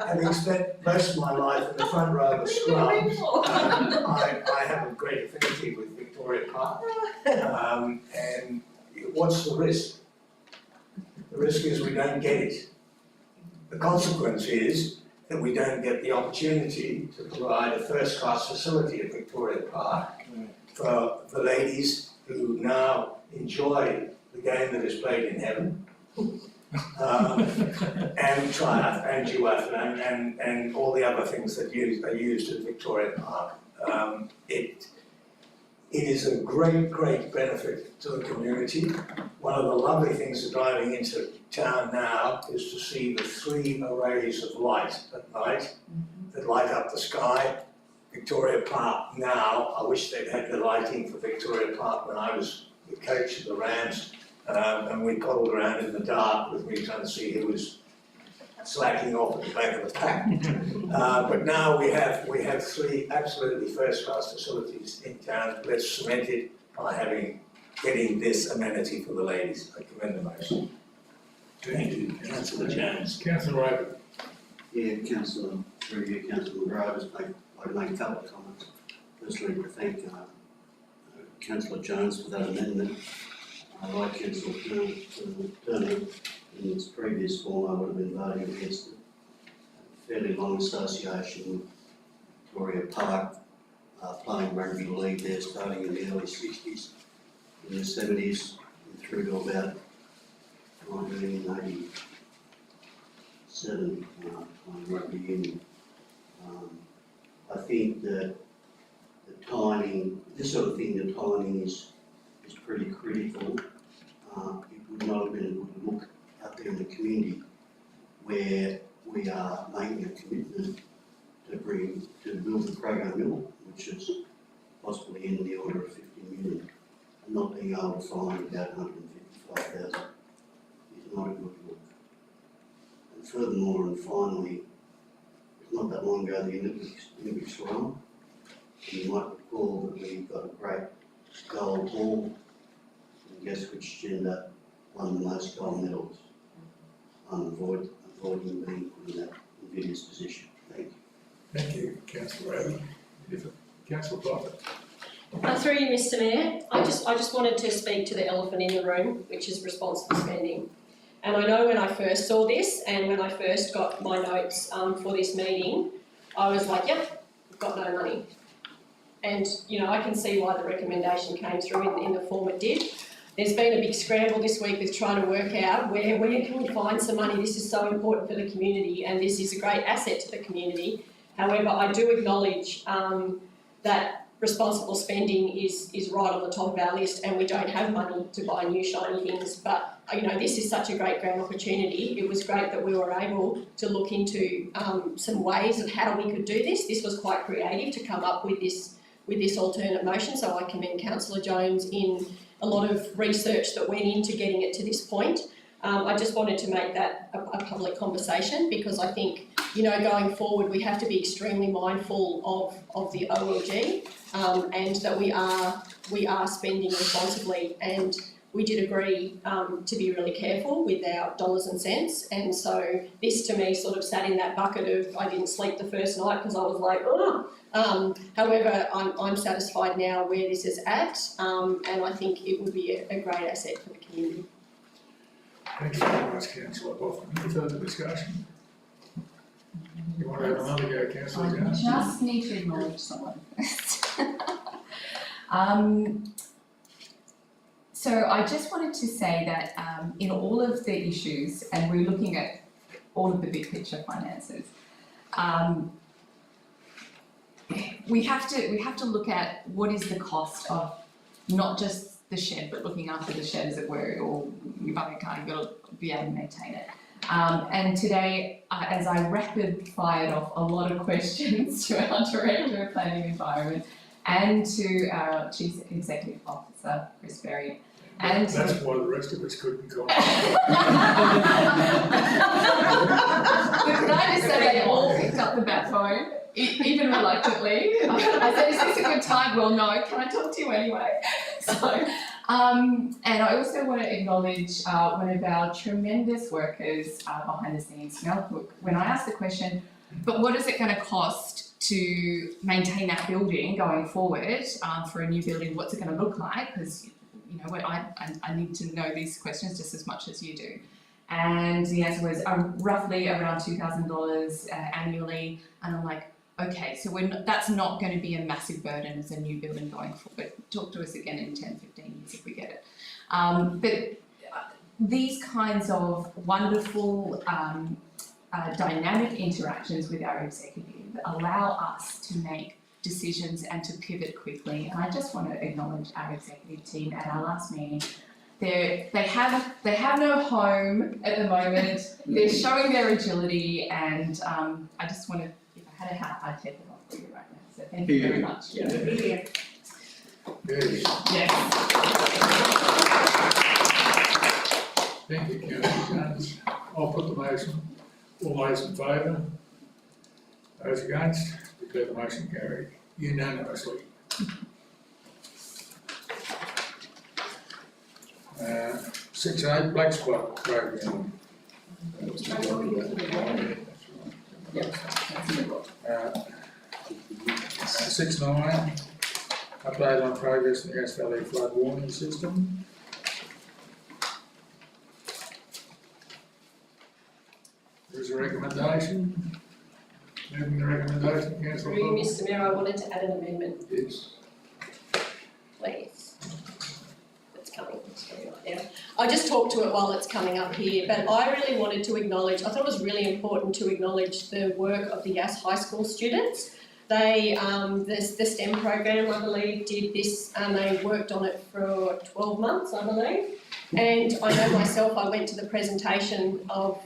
Having spent most of my life in the front row of the scrum, I have a great affinity with Victoria Park. And what's the risk? The risk is we don't get it. The consequence is that we don't get the opportunity to provide a first-class facility at Victoria Park for the ladies who now enjoy the game that is played in heaven, and triumph and duathlon and all the other things that are used at Victoria Park. It is a great, great benefit to the community. One of the lovely things of driving into town now is to see the 3 arrays of light at night that light up the sky. Victoria Park now, I wish they'd had the lighting for Victoria Park when I was the coach of the Rams, and we toddled around in the dark with me trying to see who was slacking off at the back of the pack. But now we have 3 absolutely first-class facilities in town. Let's cement it by getting this amenity for the ladies. I commend the motion. Thank you. Councillor Jones. Councillor Raven. Yeah, Councillor, through you, Councillor Grove, I'd make a couple of comments. Firstly, to thank Councillor Jones for that amendment. I like Councillor Turner. In its previous form, I would have been voting against it. A fairly long association with Victoria Park, playing rugby league there starting in the early 60s, in the 70s, and through to about 1987, playing rugby union. I think that the timing, this sort of thing, the timing is pretty critical. It would not have been a good look out there in the community where we are making a commitment to build the Crago Mill, which is possibly in the order of 50 million, and not being able to find about 155,000 is not a good look. And furthermore and finally, it's not that long ago the Olympics were on, and you might recall that we got a great gold ball, and guess which gender won the most gold medals, avoiding being put in that invidious position. Thank you. Thank you, Councillor Raven. Councillor Prophet. Through you, Mr. Mayor, I just wanted to speak to the elephant in the room, which is responsible spending. And I know when I first saw this and when I first got my notes for this meeting, I was like, yep, we've got no money. And, you know, I can see why the recommendation came through in the form it did. There's been a big scramble this week with trying to work out where can we find some money. This is so important for the community and this is a great asset to the community. However, I do acknowledge that responsible spending is right on the top of our list and we don't have money to buy new shiny things. But, you know, this is such a great grant opportunity. It was great that we were able to look into some ways of how we could do this. This was quite creative to come up with this alternate motion, so I commend Councillor Jones in a lot of research that went into getting it to this point. I just wanted to make that a public conversation because I think, you know, going forward we have to be extremely mindful of the OLG and that we are spending responsibly. And we did agree to be really careful with our dollars and cents, and so this to me sort of sat in that bucket of I didn't sleep the first night because I was like, oh. However, I'm satisfied now where this is at, and I think it would be a great asset for the community. Thank you very much, councillor Hoffman. Any further discussion? You want to have another go, councillor I Jones? just need to acknowledge someone first. So I just wanted to say that in all of the issues, and we're looking at all of the big picture finances, we have to look at what is the cost of not just the shed, but looking after the shed, as it were, or you've got to be able to maintain it. And today, as I rapid fired off a lot of questions to our Director of Planning and Environment and to our Chief Executive Officer, Chris Berry, and That's why the rest of us couldn't go. But could I just say they all picked up the bat phone, even reluctantly. I said, is this a good time? Well, no, can I talk to you anyway? So, and I also want to acknowledge one of our tremendous workers behind the scenes, Mel Cook. When I asked the question, but what is it going to cost to maintain that building going forward for a new building? What's it going to look like? Because you know, I need to know these questions just as much as you do. And the answer was roughly around $2,000 annually. And I'm like, okay, so that's not going to be a massive burden as a new building going forward. Talk to us again in 10, 15 years if we get it. But these kinds of wonderful dynamic interactions with our executive allow us to make decisions and to pivot quickly. And I just want to acknowledge our executive team at our last meeting. They have no home at the moment. They're showing their agility, and I just want to, if I had a hat, I'd take it off for you right now. So thank you very much. Yeah. Yes. Yes. Thank you, councillor Jones. I'll put the motion. All those in favour? Those against? Declare the motion carried unanimously. 6A Black Spot Program. 6.9 Update on progress in the Yass Valley flood warning system. There's a recommendation. Moving the recommendation, councillor Through you, Fox. Mr. Mayor, I wanted to add an amendment, Yes. please. It's coming on the screen right now. I just talked to it while it's coming up here, but I really wanted to acknowledge, I thought it was really important to acknowledge the work of the Yass High School students. They, the STEM program, I believe, did this, and they worked on it for 12 months, I believe. And I know myself, I went to the presentation of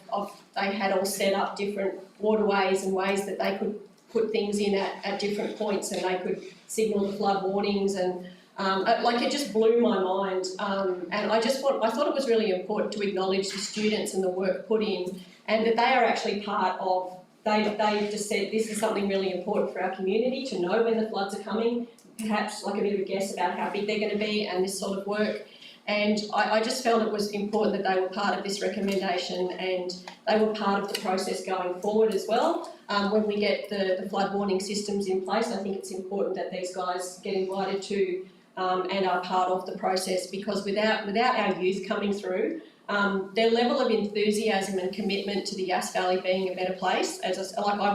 they had all set up different waterways and ways that they could put things in at different points, and they could signal the flood warnings, and like it just blew my mind. And I thought it was really important to acknowledge the students and the work put in, and that they are actually part of. They just said this is something really important for our community to know when the floods are coming, perhaps like a bit of a guess about how big they're going to be and this sort of work. And I just felt it was important that they were part of this recommendation, and they were part of the process going forward as well. When we get the flood warning systems in place, I think it's important that these guys get invited to and are part of the process, because without our youth coming through, their level of enthusiasm and commitment to the Yass Valley being a better place, I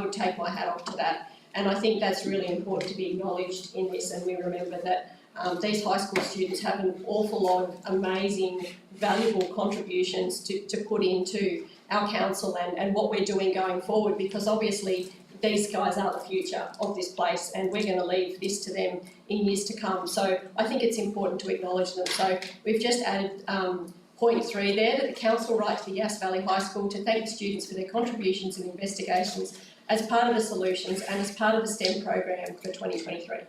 would take my hat off to that. And I think that's really important to be acknowledged in this, and we remember that these high school students have an awful lot of amazing, valuable contributions to put into our council and what we're doing going forward, because obviously these guys are the future of this place, and we're going to leave this to them in years to come. So I think it's important to acknowledge them. So we've just added point 3 there, that the council write to the Yass Valley High School to thank the students for their contributions and investigations as part of the solutions and as part of the STEM program for 2023.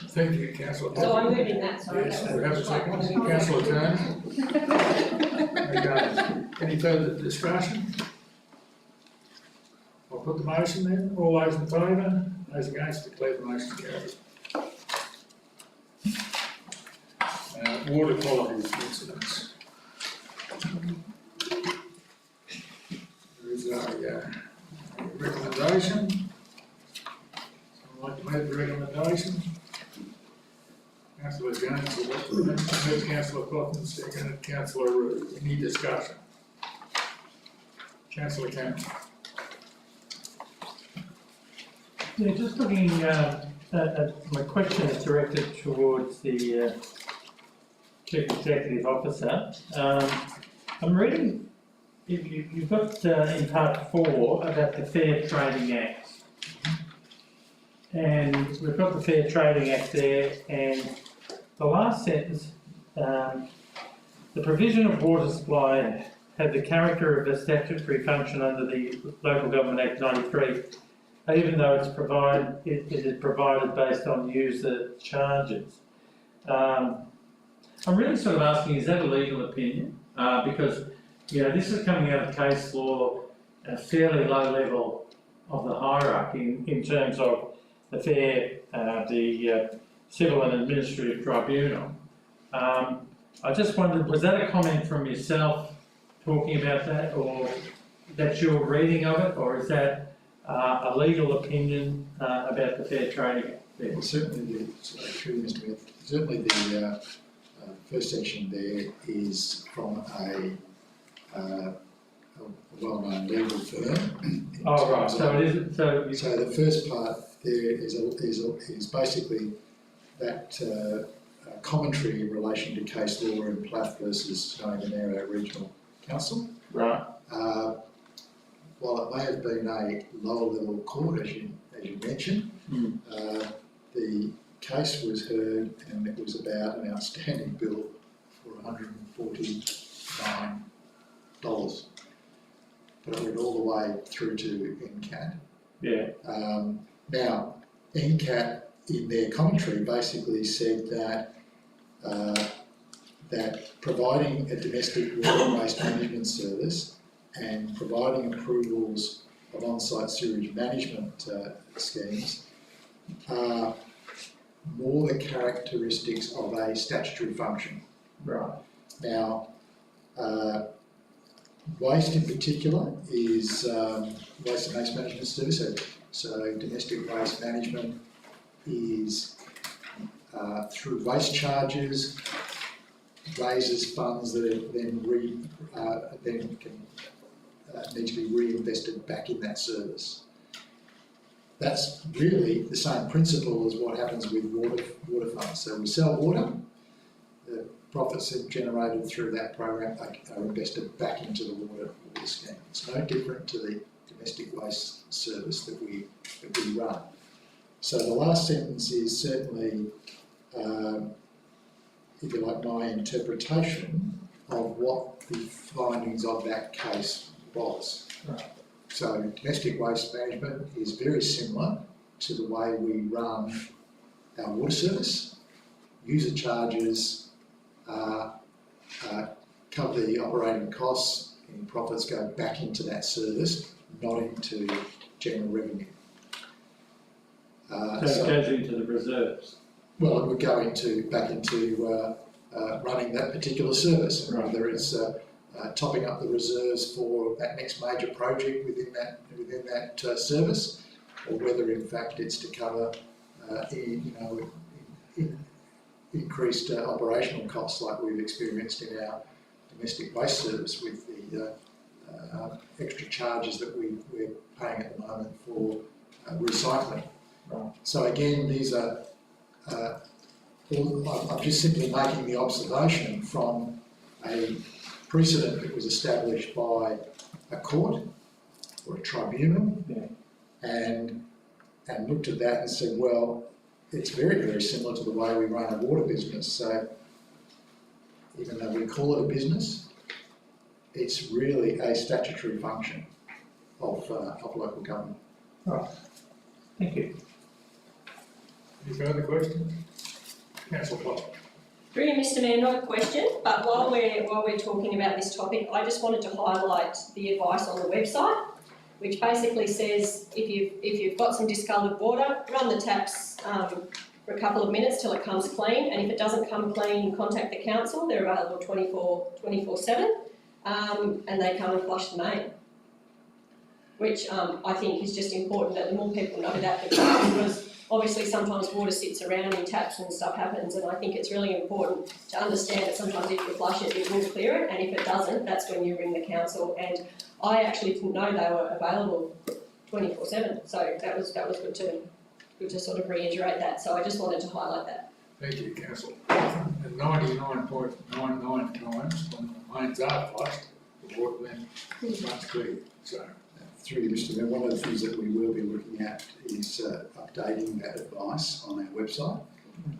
Thank you, councillor. So I'm moving that, sorry. Yes, that we have a was second. Councillor Turner. Okay. Any further discussion? I'll put the motion then. All those in favour? Those against? Declare the motion carried. water quality incidents. There is a recommendation. Someone like to make the recommendation? Councillor Jones, third Councillor Cotton, second Councillor Root. Any discussion? Councillor Campbell. Yeah, just looking, my question is directed towards the Chief Executive Officer. I'm reading, you've got in part 4 about the Fair Trading Act. And we've got the Fair Trading Act there, and the last sentence, the provision of water supply had the character of a statutory function under the Local Government Act 93, even though it is provided based on user charges. I'm really sort of asking, is that a legal opinion? Because, you know, this is coming out of case law at a fairly low level of the hierarchy in terms of the Civil and Administrative Tribunal. I just wondered, was that a comment from yourself talking about that, or that's your reading of it, or is that a legal opinion about the Fair Trading Act? Well, certainly the first section there is from a well-known legal firm. Oh, right, so it isn't, so the first part there is basically that commentary in relation to case law in Plath versus Narrabeen Regional Council. right. While it may have been a lower level court, as you mentioned, the case was heard and it was about an outstanding bill for $149. But it went all the way through to NCAT. Yeah. Now, NCAT in their commentary basically said that that providing a domestic water waste management service and providing approvals of on-site sewage management schemes are more the characteristics of a statutory function. Right. Now, waste in particular is waste and waste management service. So domestic waste management is through waste charges, raises funds that are then need to be reinvested back in that service. That's really the same principle as what happens with water funds. So we sell water, the profits that are generated through that program are invested back into the water scheme. It's no different to the domestic waste service that we run. So the last sentence is certainly, if you like, my interpretation of what the findings of that case was. Right. So domestic waste management is very similar to the way we run our water service. User charges cover the operating costs and profits go back into that service, not into general revenue. So it goes into the reserves. Well, it would go back into running that particular service, Right. whether it's topping up the reserves for that next major project within that service, or whether in fact it's to cover increased operational costs like we've experienced in our domestic waste service with the extra charges that we're paying at the moment for recycling. Right. So again, these are I'm just simply making the observation from a precedent that was established by a court or a tribunal, Yeah. and looked at that and said, well, it's very, very similar to the way we run a water business. So even though we call it a business, it's really a statutory function of local government. Right. Thank you. Any further questions? Councillor Clark. Through you, Mr. Mayor, not a question, but while we're talking about this topic, I just wanted to highlight the advice on the website, which basically says if you've got some discoloured water, run the taps for a couple of minutes till it comes clean, and if it doesn't come clean, contact the council. They're available 24/7, and they come and flush the main, which I think is just important that the more people know that, the better, because obviously sometimes water sits around in taps and stuff happens, and I think it's really important to understand that sometimes if you flush it, it will clear it, and if it doesn't, that's when you ring the council. And I actually didn't know they were available 24/7, so that was good to sort of reiterate that. So I just wanted to highlight that. Thank you, councillor. And 99.99 times when the mains are flushed, the water then runs clear, so. Through you, Mr. Mayor, one of the things that we will be looking at is updating that advice on our website.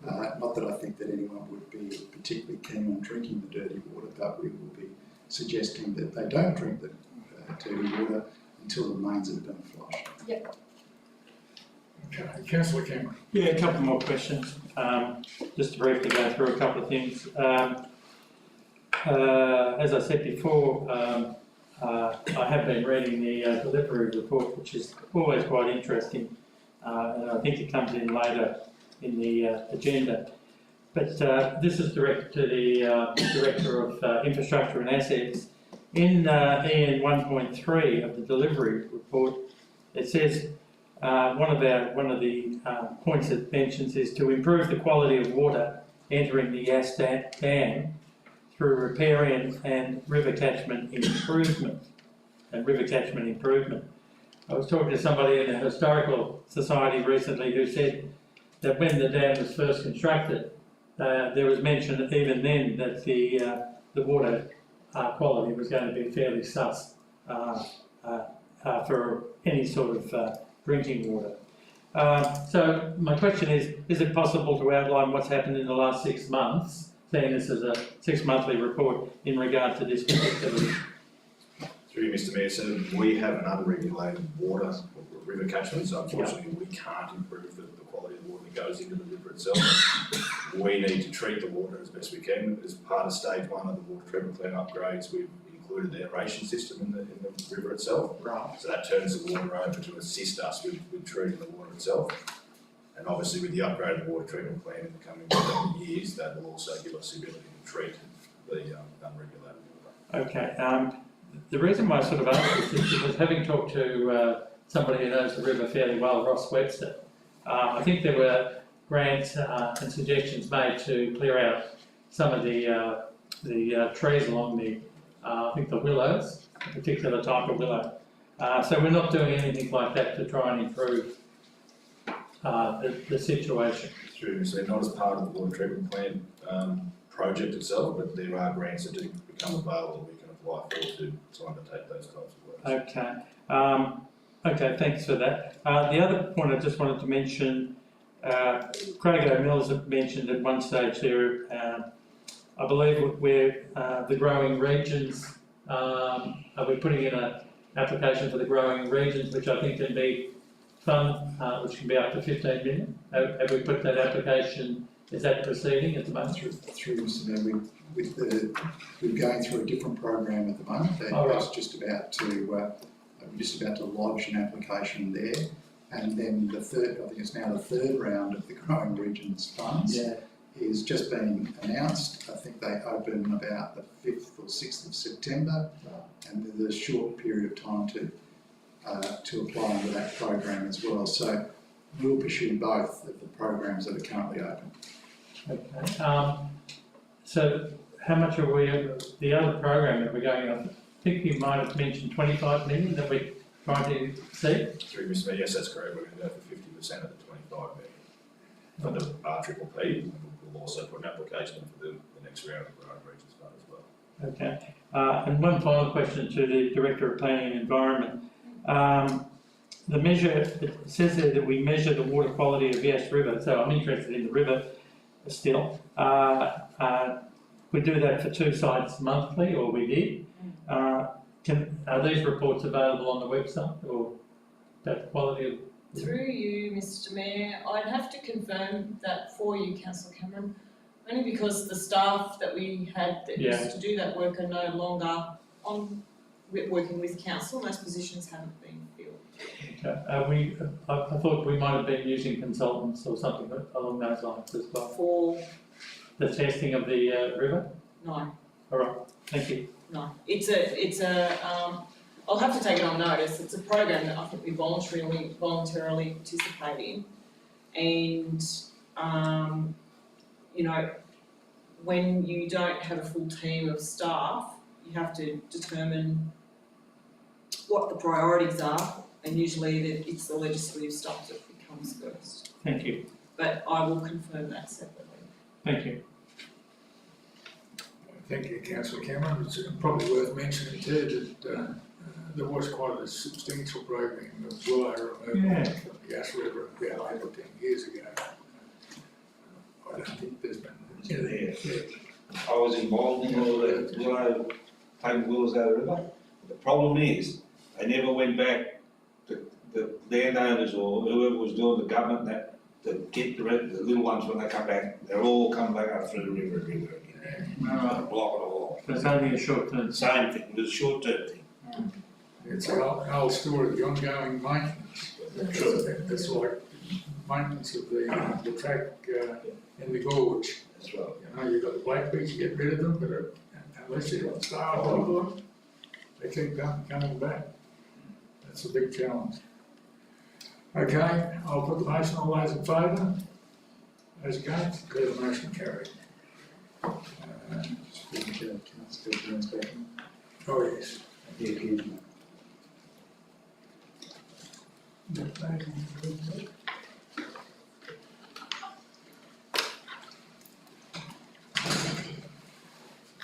Not that I think that anyone would be particularly keen on drinking the dirty water, but we will be suggesting that they don't drink the dirty water until the mains have been flushed. Yep. Okay, councillor Cameron. Yeah, a couple more questions. Just to briefly go through a couple of things. As I said before, I have been reading the delivery report, which is always quite interesting, and I think it comes in later in the agenda. But this is directed to the Director of Infrastructure and Assets. In EN 1.3 of the delivery report, it says one of the points it mentions is to improve the quality of water entering the Yass dam through riparian and river catchment improvement. I was talking to somebody in the Historical Society recently who said that when the dam was first constructed, there was mention even then that the water quality was going to be fairly sus for any sort of drinking water. So my question is it possible to outline what's happened in the last 6 months, seeing this as a 6-monthly report in regard to this particular issue? Through you, Mr. Mayor, so we have an unregulated water river catchment, so unfortunately we can't improve the quality of the water that goes into the river itself. We need to treat the water as best we can. As part of stage 1 of the water treatment plant upgrades, we've included the aeration system in the river itself. Right. So that turns the water over to assist us with treating the water itself. And obviously with the upgraded water treatment plant in the coming years, that will also give us the ability to treat the unregulated water. Okay. The reason why I sort of asked this is because having talked to somebody who knows the river fairly well, Ross Webster, I think there were grants and suggestions made to clear out some of the trees along the, I think the willows, a particular type of willow. So we're not doing anything like that to try and improve the situation. Through, so not as part of the water treatment plant project itself, but there are grants that do become available that we can apply for to undertake those types of works. Okay. Okay, thanks for that. The other point I just wanted to mention, Craig O'Mills had mentioned at one stage there, I believe where the growing regions, are we putting in an application for the growing regions, which I think can be fund, which can be up to 15 million. Have we put that application, is that proceeding at the moment? Through Mr. Mayor, we're going through a different program at the moment. That's just about to lodge an application there, and then the third, I think it's now the third round of the Growing Regions funds is just being announced. I think they open about the 5th or 6th of September, and there's a short period of time to apply under that program as well. So we'll pursue both of the programs that are currently open. Okay. So how much are we, the other program that we're going on, I think you might have mentioned 25 million that we're trying to see? Through Mr. Mayor, yes, that's correct. We're going to go for 50% of the 25 million for the RCCC. We'll also put an application in for the next round of the Growing Regions Fund as well. Okay. And one final question to the Director of Planning and Environment. The measure, it says there that we measure the water quality of Yass River, so I'm interested in the river still. We do that for 2 sites monthly, or we did. Are these reports available on the website, or that quality of? Through you, Mr. Mayor, I'd have to confirm that for you, Councillor Cameron, only because the staff that we had that used to do that work are no longer on working with council, those positions haven't been filled. I thought we might have been using consultants or something along those lines as well. For, The testing of the river? no, All right, thank you. no, it's a, I'll have to take it on notice, it's a program that I think we voluntarily participate in. And, you know, when you don't have a full team of staff, you have to determine what the priorities are, and usually it's the legislative stuff that comes first. Thank you. But I will confirm that separately. Thank you. Thank you, Councillor Cameron. It's probably worth mentioning too that there was quite a substantial program of willow removal from the Yass River about 8 or 10 years ago. I don't think there's been. I was involved in all the willow, taking willows out of the river. The problem is, they never went back, the landowners or whoever was doing the government that, to get the little ones when they come back, they're all come back up through the river again. Block it all. It's only a short term. Same thing, it was a short term thing. It's an old story of the ongoing maintenance. It's like maintenance of the track in the gorge. That's right. You know, you've got the blackbirds, you get rid of them, but unless you start over them, they keep coming back. That's a big challenge. Okay, I'll put the motion, all those in favour? Those against? Declare the motion carried. Oh, yes.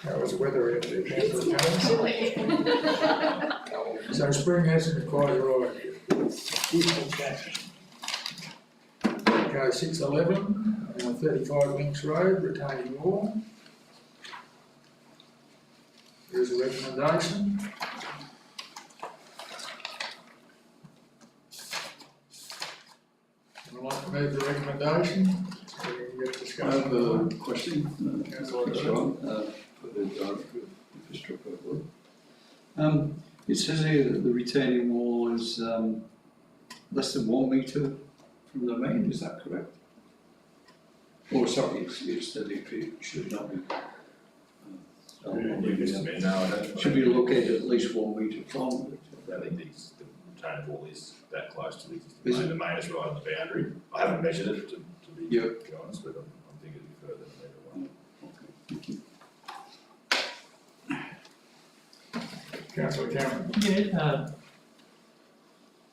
How was the weather out there, Councillor Jones? So spring hasn't quite arrived yet. Okay, 611, 35 Links Road, retaining wall. There's a recommendation. Would like to move the recommendation? So we can get discussion. I have a question, Councillor John, for the Director of Infrastructure. It says here that the retaining wall is less than 1 metre from the main, is that correct? Oh, sorry, it's that it should not be. Should be located at least 1 metre from it. I think the retaining wall is that close to the existing main. The main is right on the boundary. I haven't measured it to be honest, but I'm thinking it'd be further than metre 1. Councillor Cameron. Yeah,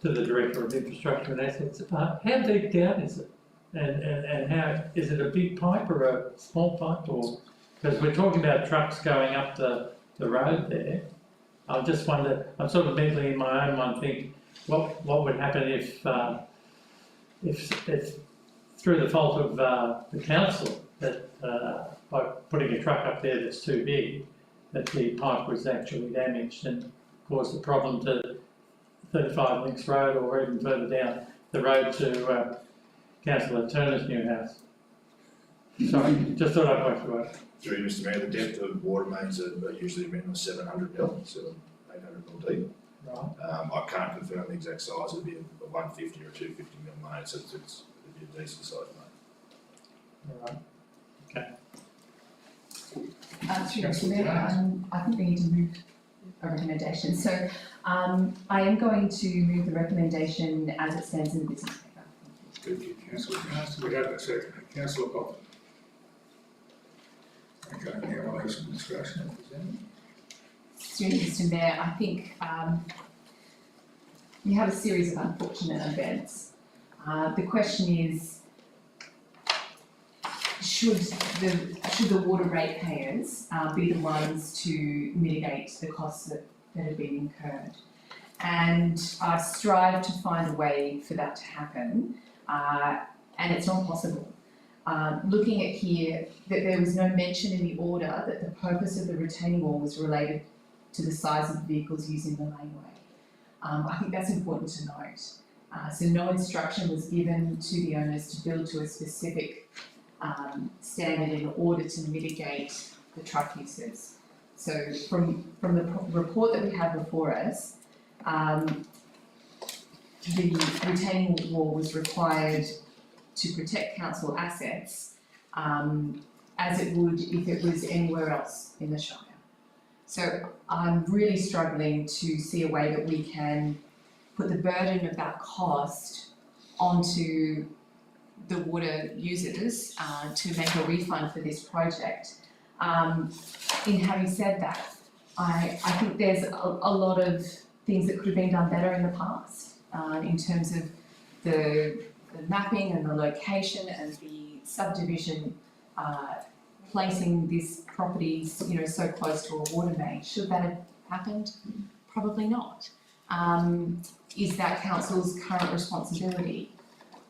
to the Director of Infrastructure and Assets, how deep down is it? And how, is it a big pipe or a small pipe, or, because we're talking about trucks going up the road there. I just wonder, I'm sort of mentally in my own mind thinking, what would happen if through the fault of the council, that by putting a truck up there that's too big, that the pipe was actually damaged and caused a problem to 35 Links Road or even further down the road to Councillor Turner's new house. Sorry, just thought I'd point to it. Through you, Mr Mayor, the depth of water mains are usually around 700 mil, so 800 mil deep. Right. I can't confirm the exact size, it'd be a 150 or a 250 mil main, so it'd be a decent sized main. All right. Okay. Through Mr. Mayor, I think we need to move a recommendation. So I am going to move the recommendation as it stands in the business paper. Thank you, Councillor Jones. We have a second. Councillor Bob. Okay, now we'll have some discussion if there's any. Through Mr. Mayor, I think we have a series of unfortunate events. The question is, should the water ratepayers be the ones to mitigate the costs that have been incurred? And I've strived to find a way for that to happen, and it's not possible. Looking at here, that there was no mention in the order that the purpose of the retaining wall was related to the size of the vehicles using the laneway. I think that's important to note. So no instruction was given to the owners to build to a specific standard in order to mitigate the truck uses. So from the report that we have before us, the retaining wall was required to protect council assets, as it would if it was anywhere else in the Shire. So I'm really struggling to see a way that we can put the burden of that cost onto the water users to make a refund for this project. In having said that, I think there's a lot of things that could have been done better in the past in terms of the mapping and the location and the subdivision, placing these properties, you know, so close to a water main. Should that have happened? Probably not. Is that council's current responsibility?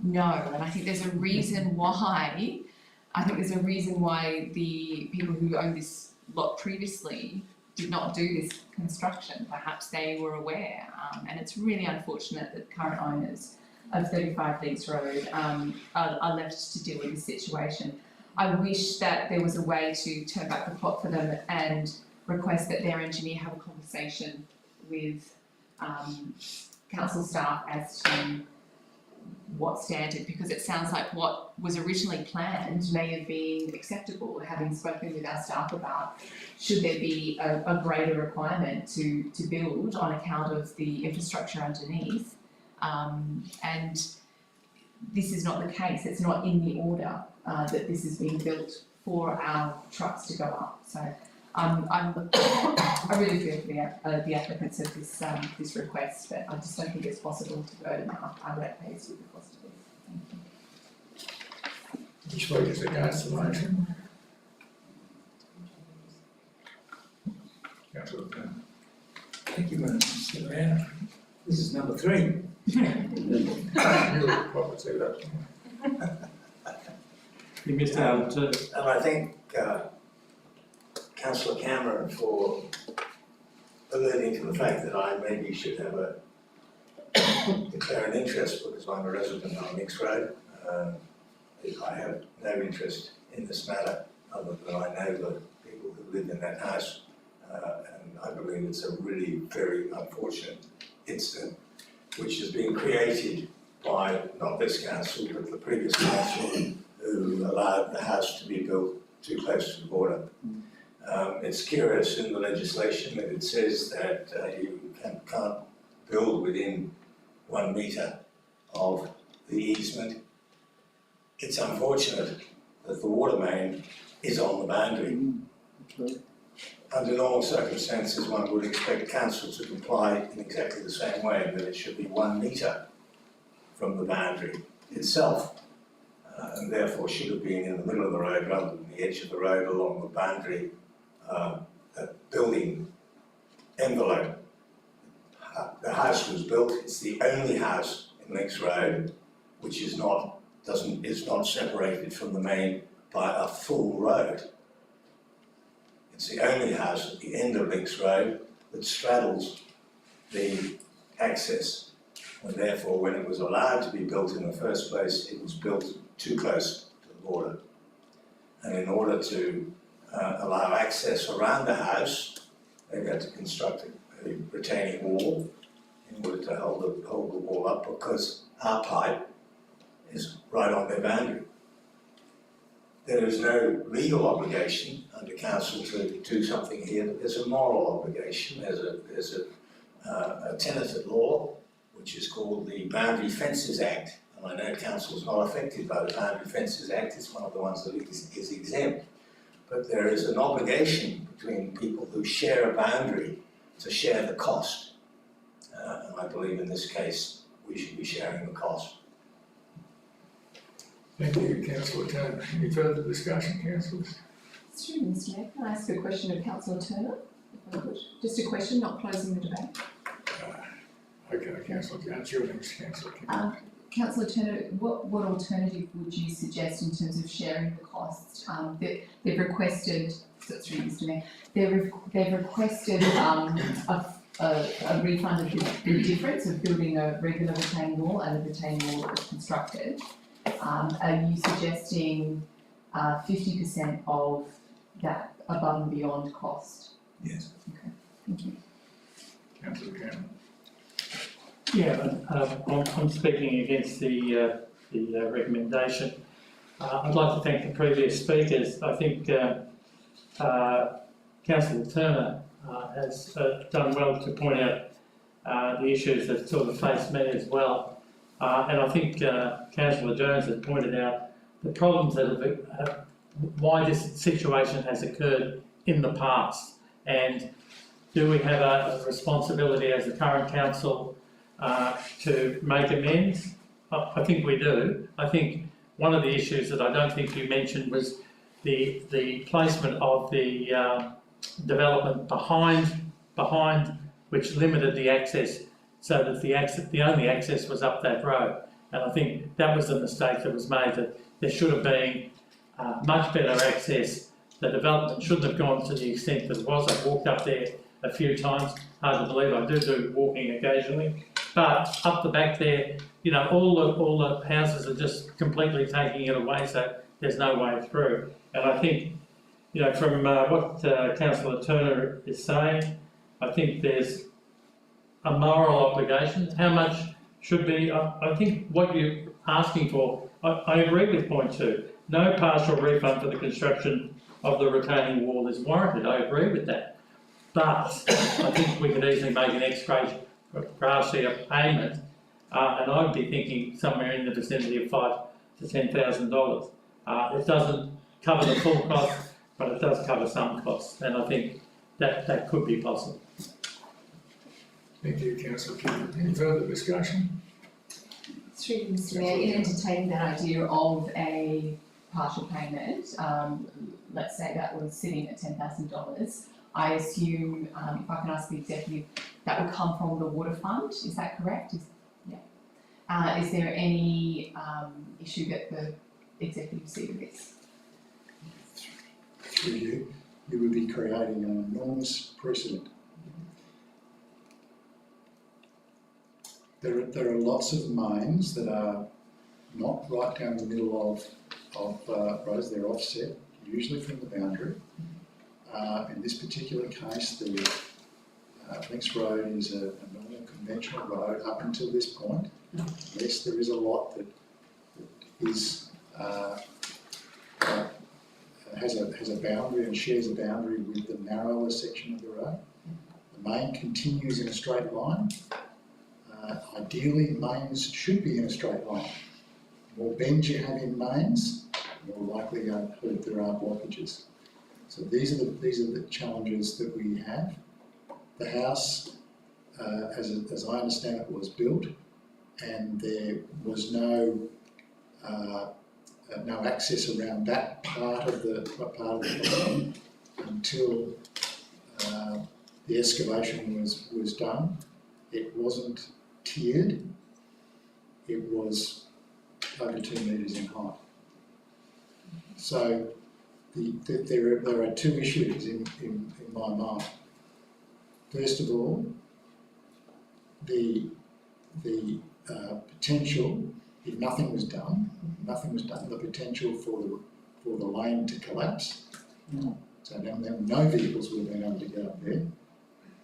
No, and I think there's a reason why. The people who owned this lot previously did not do this construction. Perhaps they were aware, and it's really unfortunate that current owners of 35 Leeds Road are left to deal with this situation. I wish that there was a way to turn back the clock for them and request that their engineer have a conversation with council staff as to what standard, because it sounds like what was originally planned may have been acceptable, having spoken with our staff about should there be a greater requirement to build on account of the infrastructure underneath. And this is not the case. It's not in the order that this is being built for our trucks to go up. So I really feel for the applicants of this request, but I just don't think it's possible to burden our ratepayers with the cost of this. Thank you. Which vote is against the motion? Councillor Kern. Thank you, Mr. Mayor. This is number 3. You probably say that. You missed out on two. And I thank Councillor Cameron for alerting to the fact that I maybe should have declare an interest, because I'm a resident on Mix Road. I have no interest in this matter, other than I know the people who live in that house, and I believe it's a really very unfortunate incident which has been created by not this council but the previous council, who allowed the house to be built too close to the border. It's curious in the legislation that it says that you can't build within 1 metre of the easement. It's unfortunate that the water main is on the boundary. Under normal circumstances, one would expect council to comply in exactly the same way, that it should be 1 metre from the boundary itself, and therefore should have been in the middle of the road rather than the edge of the road along the boundary building envelope. The house was built, it's the only house in Links Road which is not separated from the main by a full road. It's the only house at the end of Links Road that straddles the access, and therefore when it was allowed to be built in the first place, it was built too close to the border. And in order to allow access around the house, they've had to construct a retaining wall in order to hold the wall up, because our pipe is right on their boundary. There is no legal obligation under council to do something here, but there's a moral obligation. There's a tenanted law, which is called the Boundary Fences Act, and I know council is not affected by the Boundary Fences Act. It's one of the ones that is exempt. But there is an obligation between people who share a boundary to share the cost. And I believe in this case, we should be sharing the cost. Thank you, Councillor Turner. Any further discussion, councillors? Through Mr. Mayor, can I ask a question of Councillor Turner, if I could? Just a question, not closing the debate. Okay, Councillor Jones, your next, Councillor. Councillor Turner, what alternative would you suggest in terms of sharing the cost? They've requested, through Mr. Mayor, they've requested a refund of the difference of building a regular retaining wall and a retaining wall that was constructed. Are you suggesting 50% of that above and beyond cost Yes. Thank you. Councillor Cameron. Yeah, I'm speaking against the recommendation. I'd like to thank the previous speakers. I think Councillor Turner has done well to point out the issues that sort of face me as well. And I think Councillor Jones has pointed out the problems that have why this situation has occurred in the past. And do we have a responsibility as the current council to make amends? I think we do. I think one of the issues that I don't think you mentioned was the placement of the development behind which limited the access so that the only access was up that road. And I think that was the mistake that was made, that there should have been much better access. The development shouldn't have gone to the extent that it was. I've walked up there a few times. Hard to believe I do walking occasionally. But up the back there, you know, all the houses are just completely taking it away, so there's no way through. And I think, you know, from what Councillor Turner is saying, I think there's a moral obligation. How much should be, I think what you're asking for, I agree with point 2. No partial refund for the construction of the retaining wall is warranted. I agree with that. But I think we could easily make an ex-gratia payment, and I'd be thinking somewhere in the vicinity of $5,000 to $10,000. It doesn't cover the full cost, but it does cover some costs, and I think that could be possible. Thank you, Councillor Cameron. Any further discussion? Through you, Mr. Mayor, in entertaining that idea of a partial payment, let's say that was sitting at $10,000, I assume, if I can ask the executive, that would come from the water fund, is that correct? Yeah. Is there any issue that the executive see with this? Through you, you would be creating an enormous precedent. There are lots of mains that are not right down the middle of roads, they're offset, usually from the boundary. In this particular case, the Links Road is a normal conventional road up until this point. Yes, there is a lot that is has a boundary and shares a boundary with the narrower section of the road. The main continues in a straight line. Ideally, mains should be in a straight line. The more bends you have in mains, the more likely that there are blockages. So these are the challenges that we have. The house, as I understand it, was built, and there was no access around that part of the property until the excavation was done. It wasn't tiered. It was over 2 metres in height. So there are two issues in my mind. First of all, the potential, if nothing was done, the potential for the lane to collapse. So then no vehicles would have been able to get up there,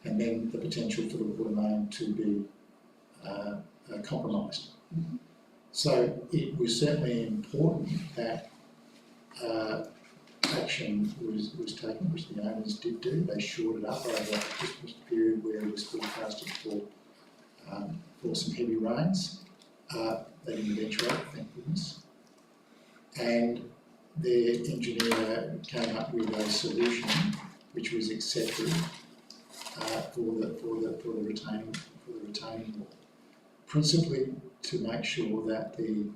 and then the potential for the water main to be compromised. So it was certainly important that action was taken, which the owners did do. They shored it up over a Christmas period where it was forecasted for some heavy rains. They didn't eventuate, thank goodness. And their engineer came up with a solution which was accepted for the retaining wall, principally to make sure that the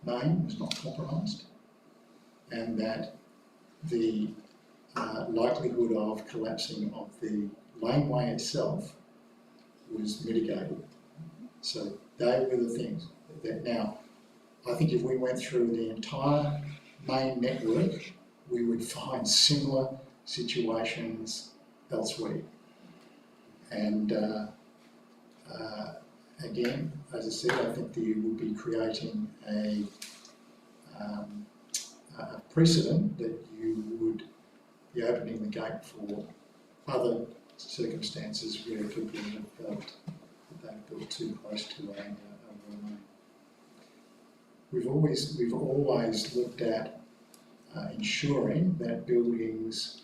main was not compromised and that the likelihood of collapsing of the laneway itself was mitigated. So they were the things that now, I think if we went through the entire main network, we would find similar situations elsewhere. And again, as I said, I think that you would be creating a precedent that you would be opening the gate for other circumstances where people have felt that they've built too close to a water main. We've always looked at ensuring that buildings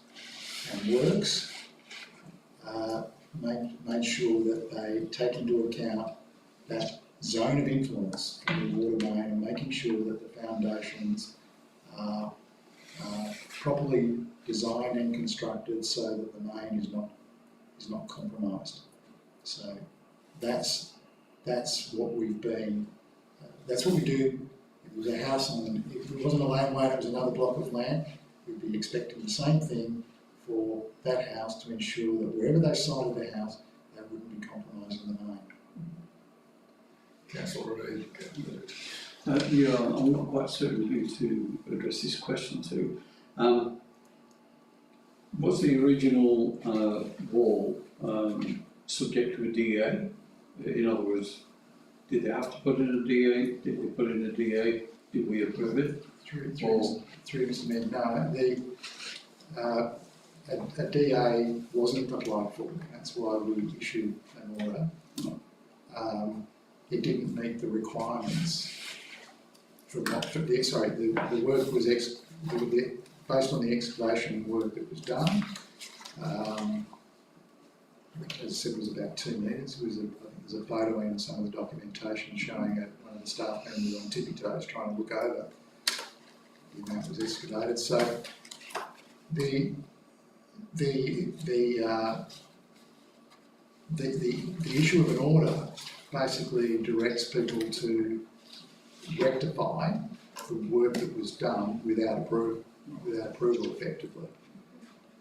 and works made sure that they take into account that zone of influence in the water main and making sure that the foundations are properly designed and constructed so that the main is not compromised. So that's what we've been. That's what we do. If it was a house and if it wasn't a laneway, it was another block of land, we'd be expecting the same thing for that house to ensure that wherever they sited the house, they wouldn't be compromising the main. Councillor Reid. Yeah, I'm not quite certain who to address this question to. Was the original wall subject to a DA? In other words, did they have to put in a DA? Did they put in a DA? Did we approve it? Through Mr. Mayor, no, a DA wasn't applied for. That's why we issued an order. It didn't meet the requirements the work was based on the excavation work that was done. As I said, it was about 2 metres. There's a photo in some of the documentation showing one of the staff members on tippy toes trying to look over the amount that was excavated. So the issue of an order basically directs people to rectify the work that was done without approval effectively.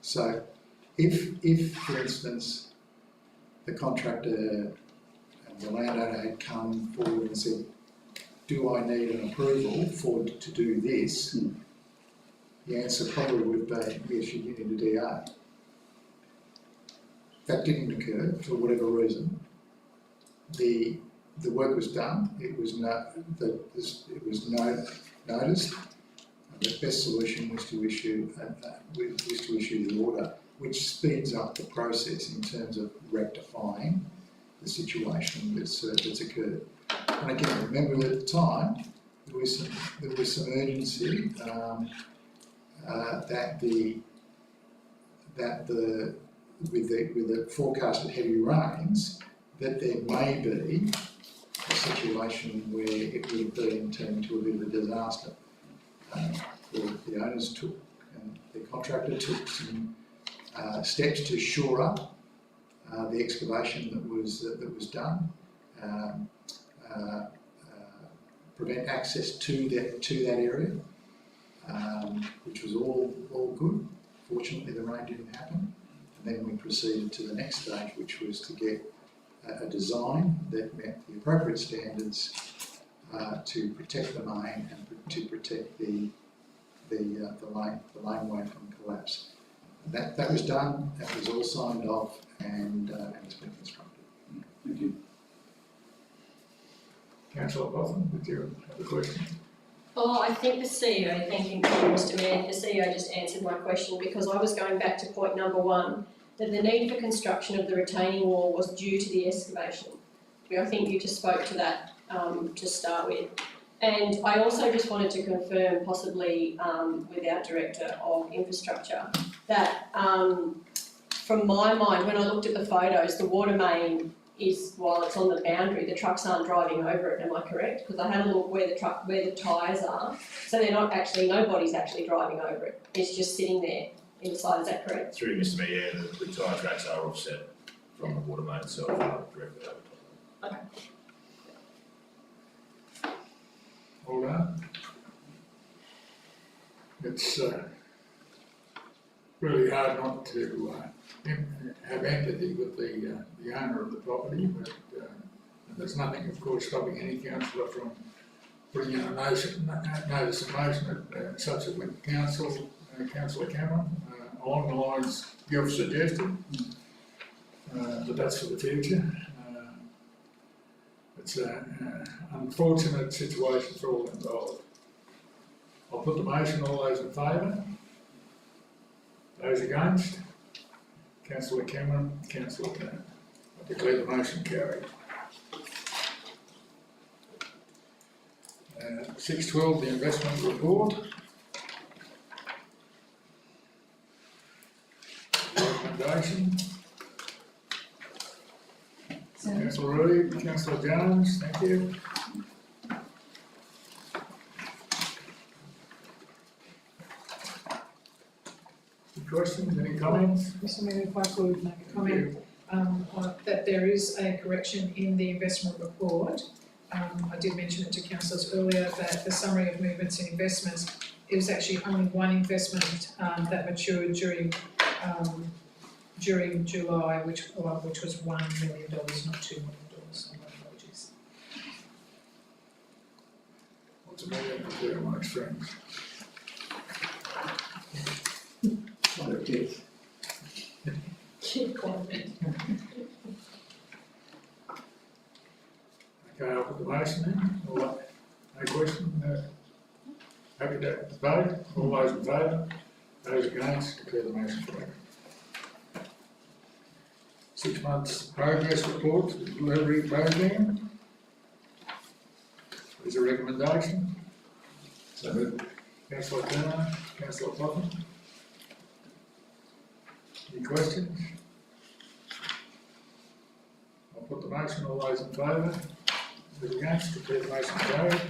So if for instance the contractor and the landowner had come forward and said, do I need an approval to do this? The answer probably would have been, yes, you need a DA. That didn't occur for whatever reason. The work was done. It was noticed. And the best solution was to issue the order, which speeds up the process in terms of rectifying the situation that's occurred. And again, remember at the time there was some urgency with the forecast of heavy rains, that there may be a situation where it would have been turned into a bit of a disaster. The owners took, and the contractor took some steps to shore up the excavation that was done, prevent access to that area, which was all good. Fortunately, the rain didn't happen, and then we proceeded to the next stage, which was to get a design that met the appropriate standards to protect the main and to protect the laneway from collapse. That was done. That was all signed off, and it's been constructed. Thank you. Councillor Botham, did you have a question? Oh, I think the CEO, thank you, Mr. Mayor, the CEO just answered my question, because I was going back to point number 1, that the need for construction of the retaining wall was due to the excavation. I think you just spoke to that to start with. And I also just wanted to confirm, possibly with our Director of Infrastructure, that from my mind, when I looked at the photos, the water main is, while it's on the boundary, the trucks aren't driving over it, am I correct? Because I had a look where the tyres are, so they're not actually, nobody's actually driving over it, it's just sitting there inside, is that correct? Through Mr. Mayor, the tyre tracks are offset from the water main itself, directly over top. Okay. All done. It's really hard not to have empathy with the owner of the property, but there's nothing, of course, stopping any councillor from putting in a notice of motion at subsequent council, Councillor Cameron, along the lines you've suggested, but that's for the future. It's an unfortunate situation for all involved. I'll put the motion. All those in favour? Those against? Councillor Cameron, Councillor Turner. I declare the motion carried. 6.12, the investment report. Recommendation. So, Councillor Reid, Councillor Jones, thank you. Any questions, any comments? Mr Mayor, if I could make a comment, that there is a correction in the investment report. I did mention it to councillors earlier that the summary of movements in investments, it was actually only one investment that matured during July, which was $1 million, not $2 million. So my apologies. What's the matter with there amongst friends? Okay. Okay, I'll put the motion in, or what? No question, happy to vote, all those in favour, those against, declare the motion carried. 6 months progress report, delivery program. Is there a recommendation? So moved. Councillor Turner, Councillor Potter. Any questions? I'll put the motion, all those in favour, those against, declare the motion carried.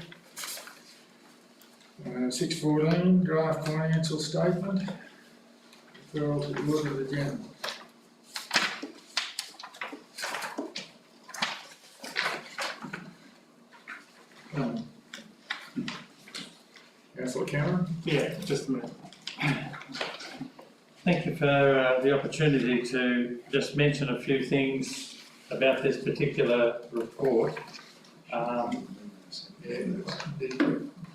6.14, draft financial statement, referral to the Auditor General. Councillor Cameron? Yeah, just a minute. Thank you for the opportunity to just mention a few things about this particular report.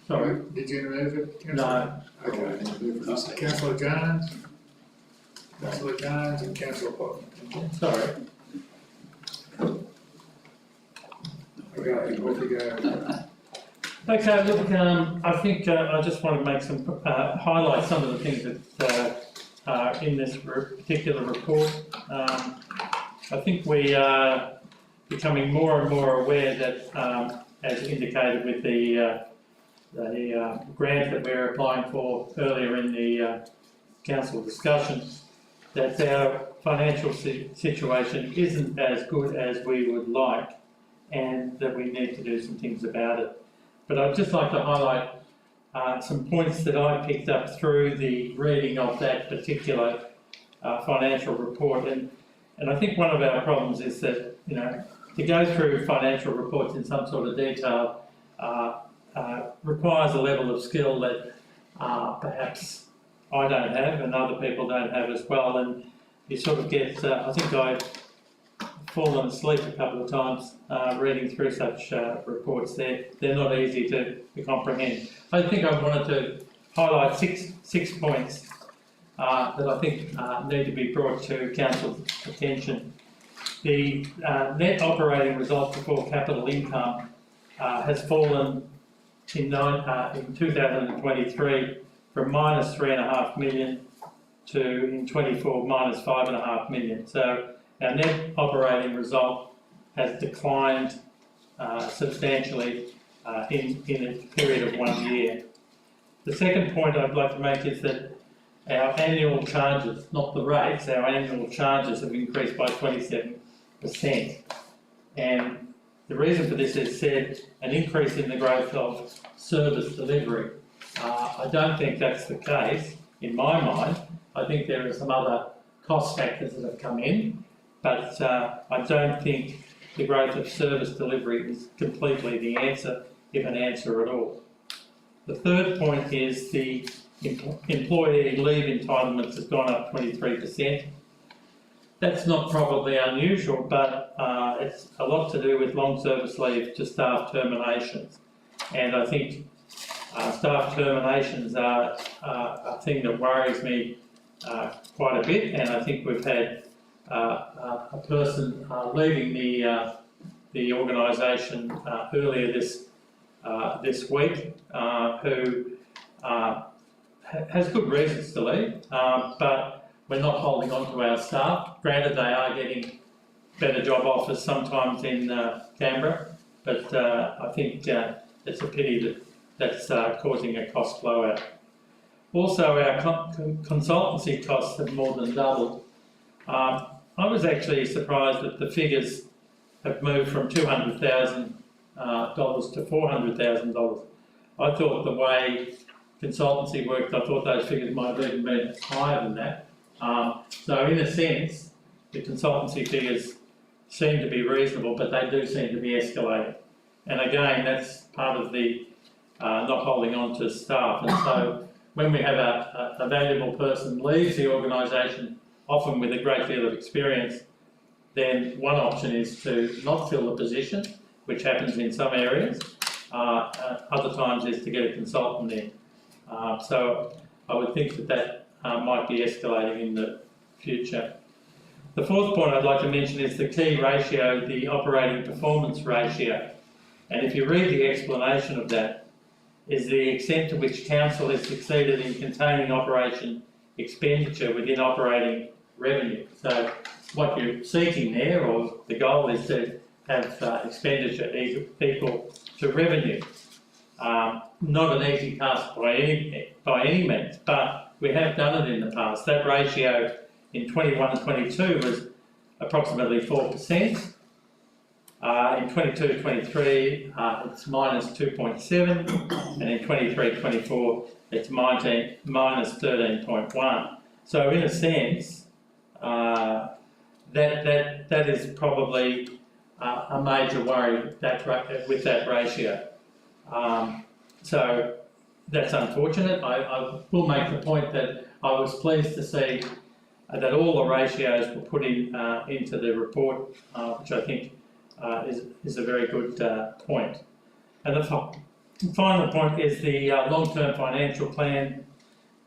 Sorry? Did you remove it? No. Okay. Councillor Jones? Councillor Jones and Councillor Potter. Sorry. Okay, off you go. Okay, look, I think I just want to make some, highlight some of the things that are in this particular report. I think we are becoming more and more aware that, as indicated with the grant that we're applying for earlier in the council discussion, that our financial situation isn't as good as we would like, and that we need to do some things about it. But I'd just like to highlight some points that I picked up through the reading of that particular financial report. And I think one of our problems is that, you know, to go through financial reports in some sort of detail requires a level of skill that perhaps I don't have and other people don't have as well. And you sort of get, I think I've fallen asleep a couple of times reading through such reports. They're not easy to comprehend. I think I wanted to highlight six points that I think need to be brought to council's attention. The net operating result before capital income has fallen in 2023 from minus $3.5 million to in 24 minus $5.5 million. So our net operating result has declined substantially in a period of 1 year. The second point I'd like to make is that our annual charges, not the rates, our annual charges have increased by 27%. And the reason for this is said an increase in the growth of service delivery. I don't think that's the case in my mind. I think there are some other cost factors that have come in, but I don't think the growth of service delivery is completely the answer, if an answer at all. The third point is the employee leave entitlements has gone up 23%. That's not probably unusual, but it's a lot to do with long service leave to staff terminations. And I think staff terminations are a thing that worries me quite a bit, and I think we've had a person leaving the organisation earlier this week who has good reasons to leave, but we're not holding on to our staff Granted, they are getting better job offers sometimes in Canberra, but I think it's a pity that that's causing a cost blowout. Also, our consultancy costs have more than doubled. I was actually surprised that the figures have moved from $200,000 to $400,000. I thought the way consultancy worked, I thought those figures might have even been higher than that. So in a sense, the consultancy figures seem to be reasonable, but they do seem to be escalating. And again, that's part of the not holding on to staff. And so when we have a valuable person leaves the organisation, often with a great deal of experience, then one option is to not fill the position, which happens in some areas. Other times is to get a consultant in. So I would think that might be escalating in the future. The fourth point I'd like to mention is the key ratio, the operating performance ratio. And if you read the explanation of that, is the extent to which council has succeeded in containing operation expenditure within operating revenue. So what you're seeking there, or the goal, is to have expenditure equal to revenue. Not an easy task by any means, but we have done it in the past. That ratio in 21 and 22 was approximately 4%. In 22-23, it's minus 2.7, and in 23-24, it's minus 13.1. So in a sense, that is probably a major worry with that ratio. So that's unfortunate. I will make the point that I was pleased to see that all the ratios were put into the report, which I think is a very good point. And the final point is the long-term financial plan.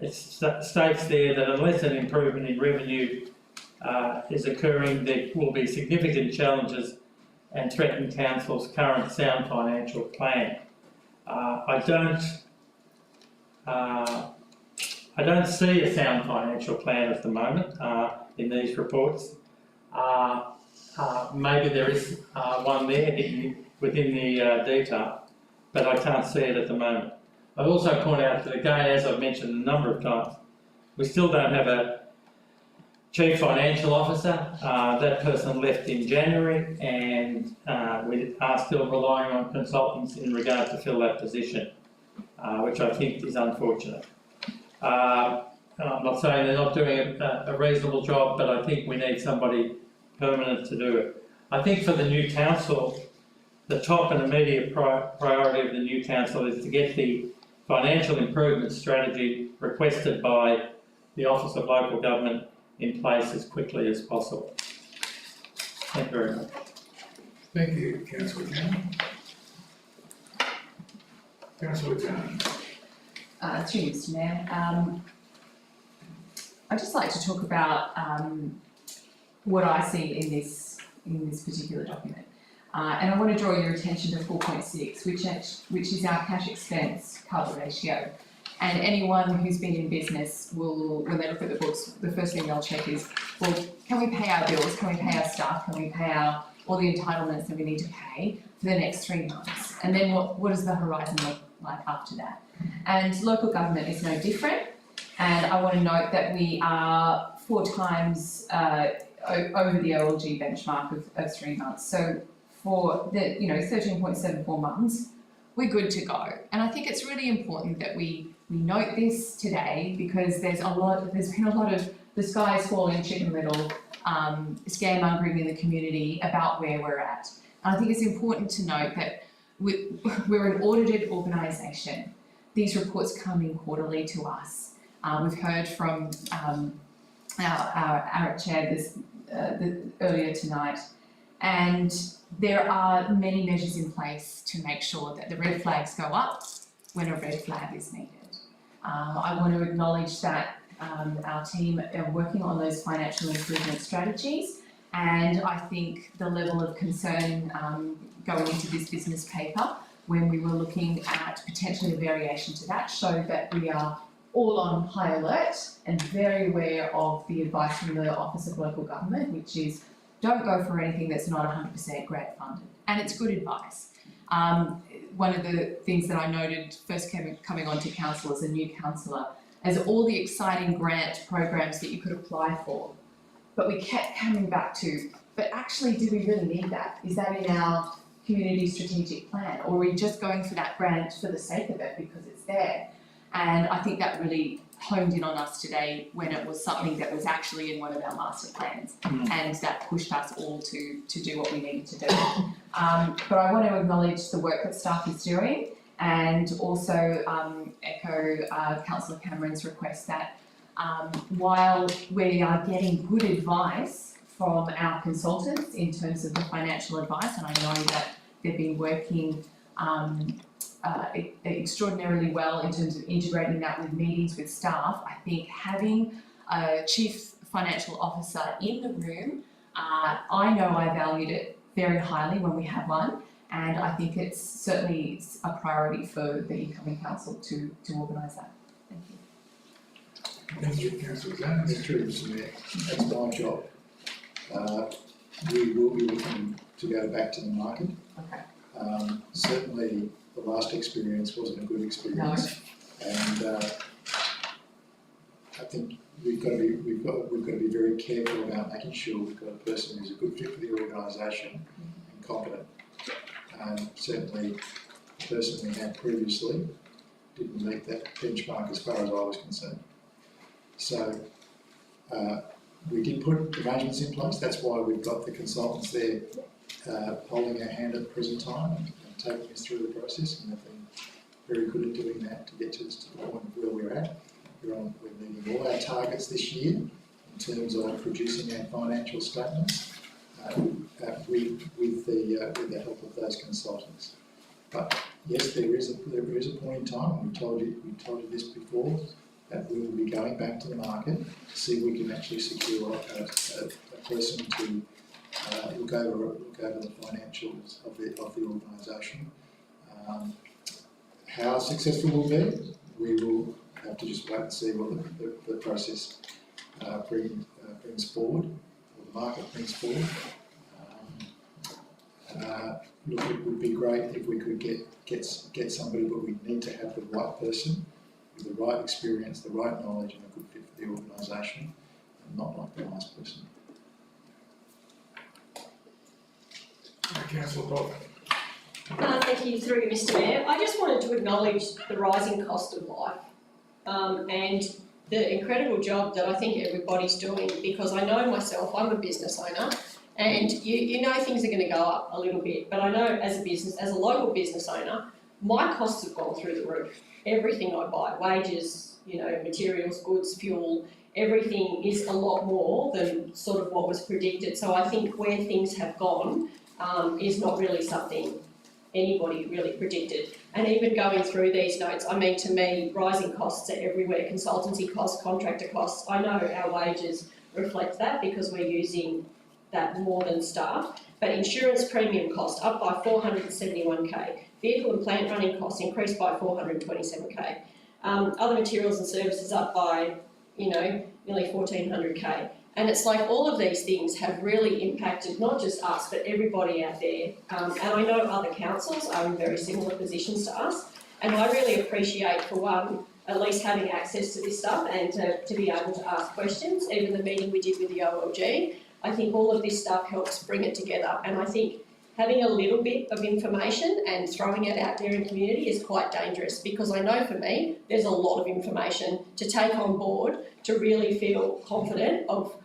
It states there that unless an improvement in revenue is occurring, there will be significant challenges and threaten council's current sound financial plan. I don't see a sound financial plan at the moment in these reports. Maybe there is one there hidden within the detail, but I can't see it at the moment. I'd also point out that, again, as I've mentioned a number of times, we still don't have a Chief Financial Officer. That person left in January, and we are still relying on consultants in regard to fill that position, which I think is unfortunate. I'm not saying they're not doing a reasonable job, but I think we need somebody permanent to do it. I think for the new council, the top and immediate priority of the new council is to get the financial improvement strategy requested by the Office of Local Government in place as quickly as possible. Thank you very much. Thank you, Councillor Cannon. Councillor Cannon. Through you, Mr. Mayor. I'd just like to talk about what I see in this particular document. And I want to draw your attention to 4.6, which is our cash expense cover ratio. And anyone who's been in business will, when they look at the books, the first thing they'll check is, well, can we pay our bills? Can we pay our staff? Can we pay all the entitlements that we need to pay for the next 3 months? And then what does the horizon look like after that? And local government is no different. And I want to note that we are 4 times over the OLG benchmark of 3 months. So for the 13.74 months, we're good to go. And I think it's really important that we note this today, because there's been a lot of the sky is falling, chicken little, scaremongering in the community about where we're at. And I think it's important to note that we're an audited organisation. These reports come in quarterly to us. We've heard from our chair earlier tonight, and there are many measures in place to make sure that the red flags go up when a red flag is needed. I want to acknowledge that our team are working on those financial improvement strategies, and I think the level of concern going into this business paper, when we were looking at potentially a variation to that, showed that we are all on high alert and very aware of the advice from the Office of Local Government, which is don't go for anything that's not 100% grant funded. And it's good advice. One of the things that I noted first coming onto council as a new councillor is all the exciting grant programs that you could apply for. But we kept coming back to, but actually, do we really need that? Is that in our community strategic plan? Or are we just going for that grant for the sake of it because it's there? And I think that really honed in on us today when it was something that was actually in one of our master plans, and that pushed us all to do what we needed to do. But I want to acknowledge the work that staff is doing, and also echo Councillor Cameron's request that while we are getting good advice from our consultants in terms of the financial advice, and I know that they've been working extraordinarily well in terms of integrating that with meetings with staff, I think having a chief financial officer in the room, I know I valued it very highly when we had one, and I think it's certainly a priority for the incoming council to organise that. Thank you. Thank you, Councillor Zane. That's true, Mr. Mayor. That's my job. We will be looking to go back to the market. Okay. Certainly, the last experience wasn't a good experience, and I think we've got to be very careful about making sure we've got a person who's a good fit for the organisation and competent. Certainly, the person we had previously didn't meet that benchmark as far as I was concerned. So we did put arrangements in place. That's why we've got the consultants there holding our hand at the present time and taking us through the process, and they've been very good at doing that to get to the point of where we're at. We're meeting all our targets this year in terms of producing our financial statements with the help of those consultants. But yes, there is a point in time, and we told you this before, that we will be going back to the market to see if we can actually secure a person to look over the financials of the organisation. How successful we'll be, we will have to just wait and see what the process brings forward, or the market brings forward. Look, it would be great if we could get somebody, but we need to have the right person with the right experience, the right knowledge, and a good fit for the organisation, and not like the last person. Councillor Bob. Thank you, through you, Mr. Mayor. I just wanted to acknowledge the rising cost of life and the incredible job that I think everybody's doing, because I know myself, I'm a business owner, and you know things are going to go up a little bit, but I know as a local business owner, my costs have gone through the roof. Everything I buy, wages, materials, goods, fuel, everything is a lot more than sort of what was predicted. So I think where things have gone is not really something anybody really predicted. And even going through these notes, I mean, to me, rising costs are everywhere. Consultancy costs, contractor costs. I know our wages reflect that because we're using that more than staff. But insurance premium cost up by 471k. Vehicle and plant running costs increased by 427k. Other materials and services up by, nearly 1400k. And it's like all of these things have really impacted not just us, but everybody out there. And I know other councils are in very similar positions to us. And I really appreciate, for one, at least having access to this stuff and to be able to ask questions. Even the meeting we did with the OLG, I think all of this stuff helps bring it together. And I think having a little bit of information and throwing it out there in the community is quite dangerous, because I know for me, there's a lot of information to take on board to really feel confident of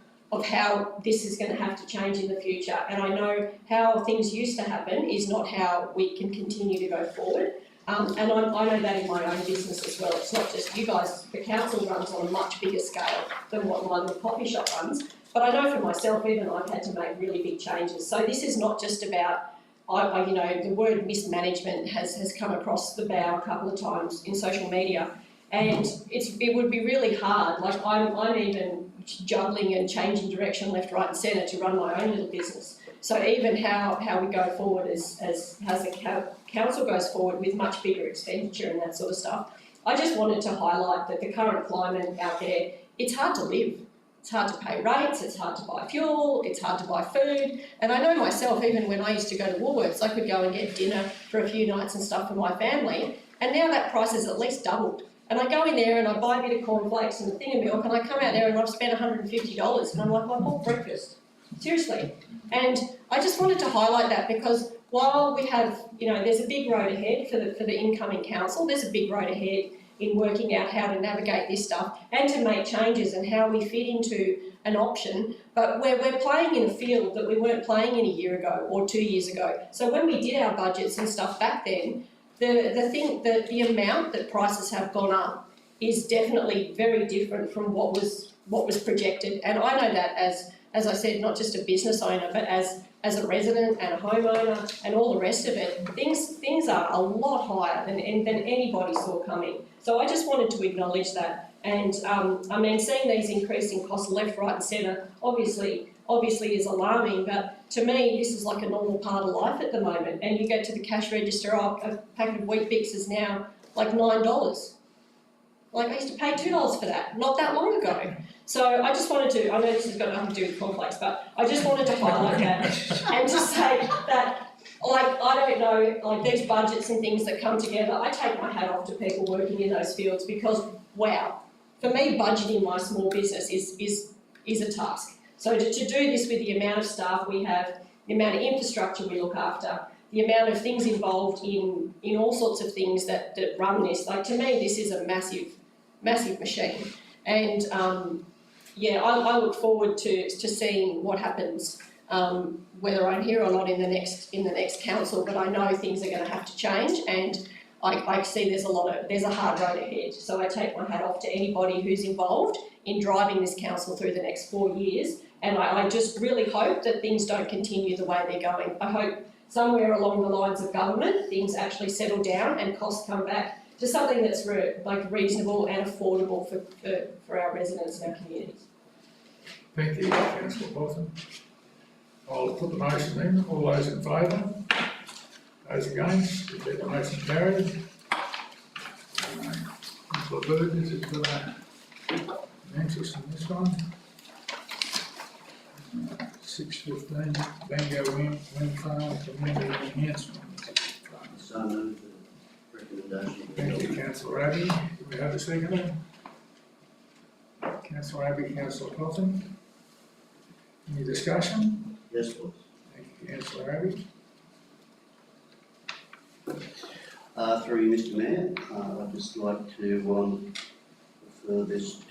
how this is going to have to change in the future. And I know how things used to happen is not how we can continue to go forward. And I know that in my own business as well. It's not just you guys, the council runs on a much bigger scale than what my little coffee shop runs. But I know for myself, even I've had to make really big changes. So this is not just about, the word mismanagement has come across the bow a couple of times in social media. And it would be really hard. Like I'm even juggling and changing direction left, right and centre to run my own little business. So even how we go forward as the council goes forward with much bigger expenditure and that sort of stuff, I just wanted to highlight that the current climate out there, it's hard to live. It's hard to pay rates, it's hard to buy fuel, it's hard to buy food. And I know myself, even when I used to go to Woolworths, I could go and get dinner for a few nights and stuff for my family. And now that price has at least doubled. And I go in there and I buy a bit of cornflakes and a thing of milk, and I come out there and I've spent $150. And I'm like, I bought breakfast. Seriously. And I just wanted to highlight that because while we have, there's a big road ahead for the incoming council, there's a big road ahead in working out how to navigate this stuff and to make changes and how we fit into an option. But we're playing in a field that we weren't playing in a year ago or 2 years ago. So when we did our budgets and stuff back then, the amount that prices have gone up is definitely very different from what was projected. And I know that as I said, not just a business owner, but as a resident and a homeowner and all the rest of it, things are a lot higher than anybody saw coming. So I just wanted to acknowledge that. And seeing these increasing costs left, right and centre obviously is alarming, but to me this is like a normal part of life at the moment. And you get to the cash register, a packet of Weet-Bix is now like $9. Like I used to pay $2 for that, not that long ago. So I just wanted to, I know this has got nothing to do with cornflakes, but I just wanted to highlight that and to say that, I don't know, these budgets and things that come together, I take my hat off to people working in those fields because, wow, for me, budgeting my small business is a task. So to do this with the amount of staff we have, the amount of infrastructure we look after, the amount of things involved in all sorts of things that run this, to me, this is a massive machine. And I look forward to seeing what happens, whether I'm here or not in the next council. But I know things are going to have to change, and I see there's a hard road ahead. So I take my hat off to anybody who's involved in driving this council through the next 4 years. And I just really hope that things don't continue the way they're going. I hope somewhere along the lines of government, things actually settle down and costs come back to something that's reasonable and affordable for our residents and our communities. Thank you, Councillor Hawthorne. I'll put the motion in. All those in favour? Those against? Declare the motion carried. Councillor Burgess has got an interest in this one. 615 Bango Wind Farm Community Enhancement. So moved the recommendation. Thank you, Councillor Abbey. Do we have a second? Councillor Abbey, Councillor Hawthorne. Any discussion? Yes, please. Thank you, Councillor Abbey. Through you, Mr Mayor, I'd just like to refer this to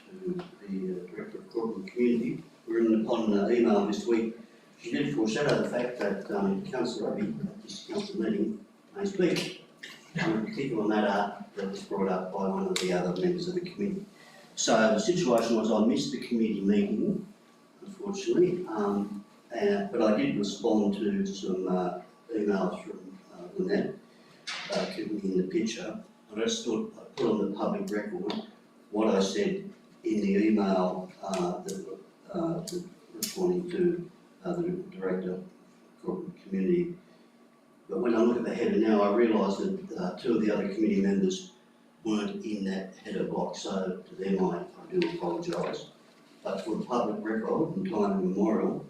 the Director of Corporate and Community. We were in upon an email this week. She did foreshadow the fact that Councillor Abbey at this council meeting may speak on a particular matter that was brought up by one of the other members of the committee. So the situation was I missed the committee meeting, unfortunately, but I did respond to some emails from Lynette, keeping in the picture. I just thought I'd put on the public record what I said in the email responding to the Director of Corporate Community. But when I look at the header now, I realise that two of the other committee members weren't in that header box, so to them I do apologise. But for the public record and time immemorial,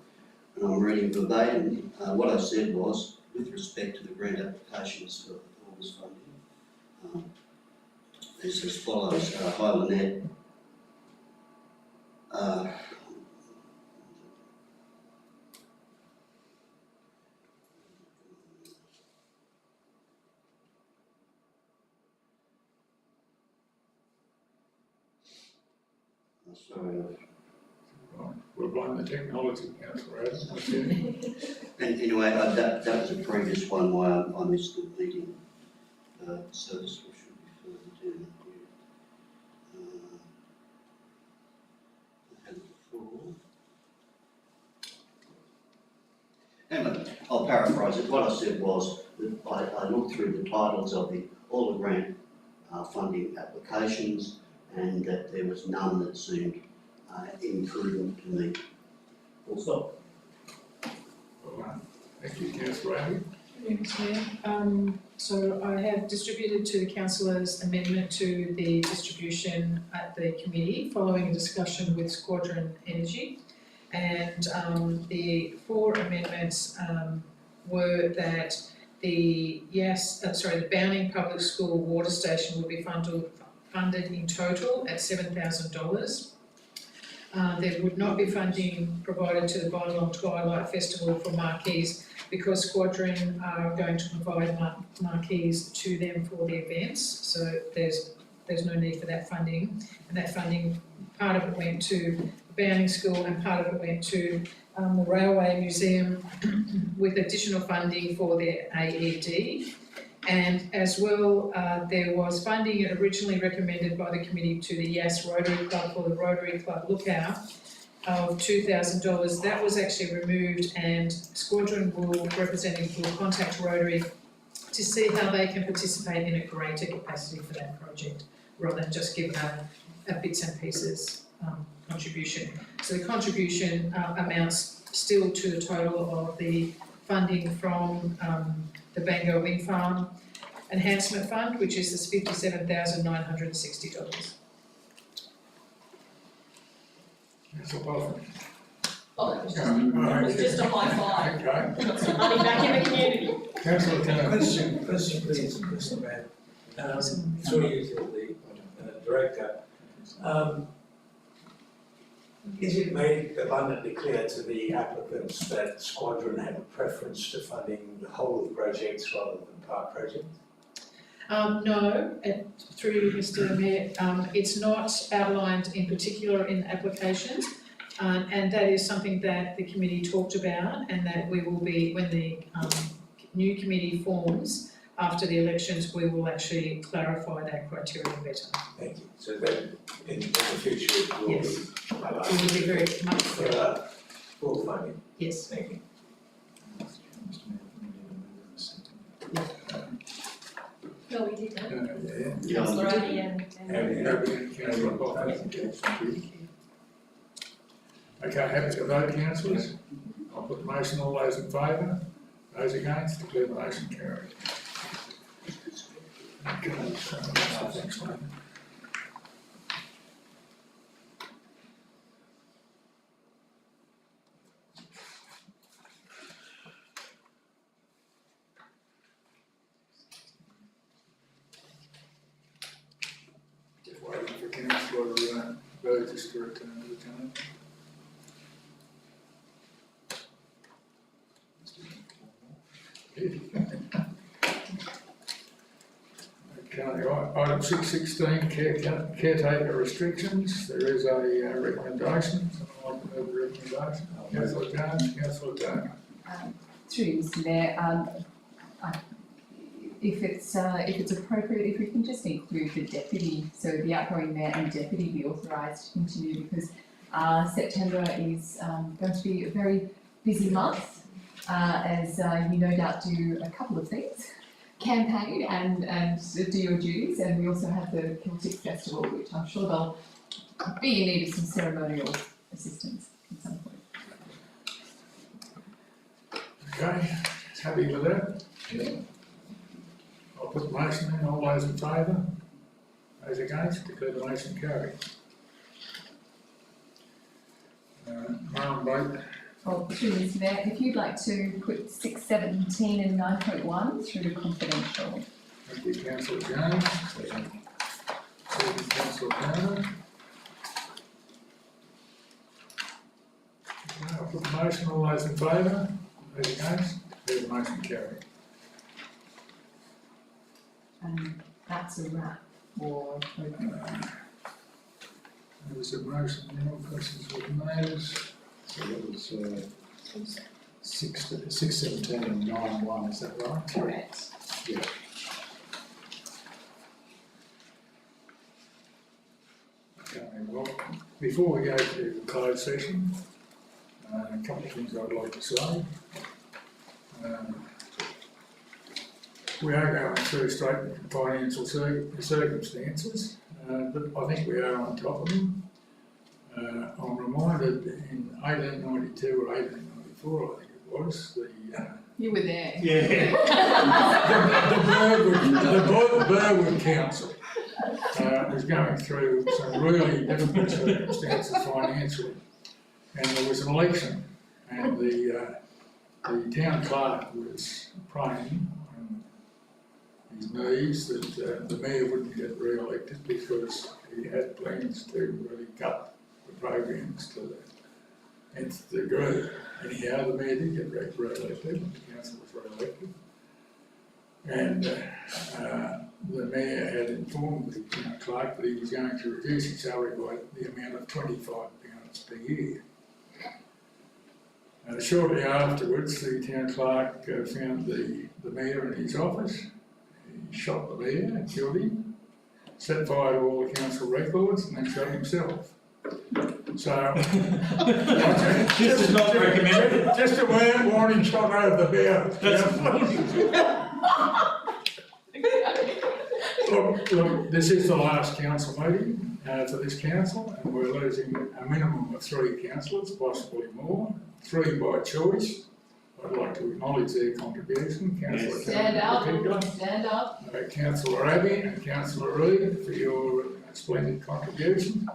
and I'm reading verbatim, what I said was, with respect to the grant applications for all this funding, it's as follows. Hi Lynette. Sorry. We're blowing the technology, Councillor Abbey. And anyway, that was a previous one why I missed the meeting. So this should be further down here. Anyway, I'll paraphrase it. What I said was that I looked through the titles of all the grant funding applications, and that there was none that seemed imprudent to me. Full stop. Well, thank you, Councillor Abbey. Yeah, Mr. Mayor. So I have distributed to the councillors amendment to the distribution at the committee following a discussion with Squadron Energy. And the 4 amendments were that the the Bowning Public School water station will be funded in total at $7,000. There would not be funding provided to the Bylong Twilight Festival for marquees because Squadron are going to provide marquees to them for the events, so there's no need for that funding. And that funding, part of it went to the Bowning School and part of it went to the Railway Museum with additional funding for their AED. And as well, there was funding originally recommended by the committee to the Yass Rotary Club for the Rotary Club Lookout of $2,000. That was actually removed, and Squadron representative will contact Rotary to see how they can participate in a greater capacity for that project, rather than just give a bits and pieces contribution. So the contribution amounts still to the total of the funding from the Bangor Wind Farm Enhancement Fund, which is this $57,960. Councillor Botham. Oh, it was just a high five. Okay. Got some money back in the community. Councillor Turner. Question please, Mr. Mayor. Through you to the director. Is it made abundantly clear to the applicants that Squadron have a preference to funding the whole of projects rather than part projects? No, through you, Mr. Mayor, it's not outlined in particular in the applications, and that is something that the committee talked about, and that we will be, when the new committee forms after the elections, we will actually clarify that criteria better. Thank you. So then in the future it will be Yes. highlighted. We will be very much clearer. Full funding. Yes. Thank you. No, we did that. Yeah. Councillor Odie and Councillor Botham. Okay, happy to vote, councillors? I'll put the motion, all those in favour? Those against, declare the motion carried. Okay, so that's the next one. Just waiting for councillor Burgess to return to the time. Okay, item 6.16, caretaker restrictions. There is a recommendation. Someone like to move the recommendation? Councillor Jones, Councillor Turner. Through you, Mr. Mayor, if it's appropriate, if we can just include the deputy, so the outgoing mayor and deputy be authorised to continue, because September is going to be a very busy month, as you no doubt do a couple of things, campaign and do your duties, and we also have the Celtic Festival, which I'm sure they'll be in need of some ceremonial assistance at some point. Okay, happy with that? Yeah. I'll put the motion in, all those in favour? Those against, declare the motion carried. Round vote. Well, through Mr. Mayor, if you'd like to put 6.17 and 9.1 through confidential. Thank you, Councillor Jones. Second, Councillor Turner. Okay, I'll put the motion, all those in favour? Those against, declare the motion carried. And that's a wrap for open. There was a motion, no questions were made. So that was 6.17 and 9.1, is that right? Correct. Yeah. Okay, well, before we go to the closed session, a couple of things I'd like to say. We are going through straight financial circumstances, but I think we are on top of them. I'm reminded in 1892 or 1894, I think it was, the You were there. Yeah. The Burwood Council was going through some really difficult circumstances financially. And there was an election, and the town clerk was praying on his knees that the mayor wouldn't get re-elected because he had plans to really cut the programs to the nth degree. Anyhow, the mayor did get re-elected, and the council was re-elected. And the mayor had informed the town clerk that he was going to reduce his salary by the amount of £25 per year. Shortly afterwards, the town clerk found the mayor in his office. He shot the mayor and killed him, set fire to all the council records, and then shot himself. So, This is not recommended. just a warning shot over the bow. Look, this is the last council meeting for this council, and we're losing a minimum of 3 councillors, possibly more, 3 by choice. I'd like to acknowledge their contribution, Councillor Stand up, Cameron in particular, stand up. Councillor Abbey and Councillor Reid for your splendid contribution.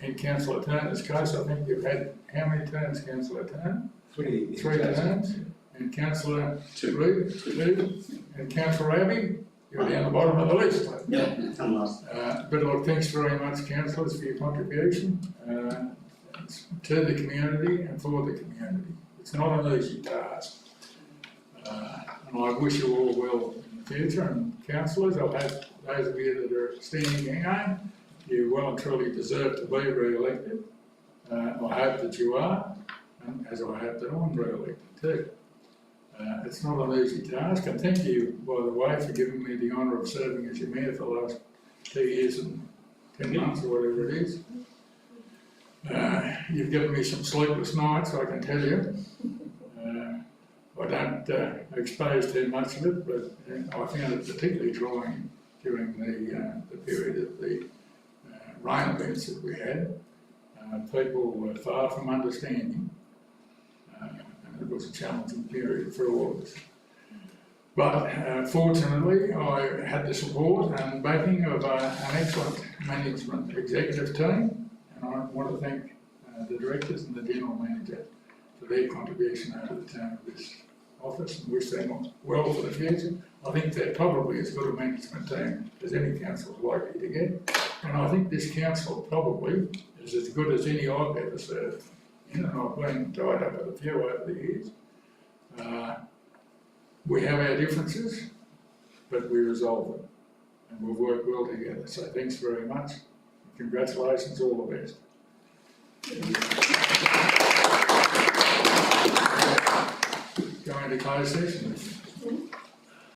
In Councillor Turner's case, I think you've had, how many terms, Councillor Turner? 3 terms. And Councillor Reid, 2. And Councillor Abbey, you're down the bottom of the list. But look, thanks very much, councillors, for your contribution to the community and for the community. It's not an easy task. And I wish you all well in the future. And councillors, I've had those of you that are standing again, you well and truly deserve to be re-elected. I hope that you are, and as I hope that I'm re-elected too. It's not an easy task, and thank you, by the way, for giving me the honour of serving as your mayor for the last 2 years and 10 months or whatever it is. You've given me some sleepless nights, I can tell you. I don't expose too much of it, but I found it particularly trying during the period of the rain events that we had. People were far from understanding. It was a challenging period for all of us. But fortunately, I had the support and backing of an excellent management executive team, and I want to thank the directors and the general manager for their contribution over the term of this office, and wish them well for the future. I think they're probably as good a management team as any council is likely to get, and I think this council probably is as good as any I've ever served. And I've been tied up with a few over the years. We have our differences, but we resolve them, and we'll work well together. So thanks very much. Congratulations, all the best. Going to closed session.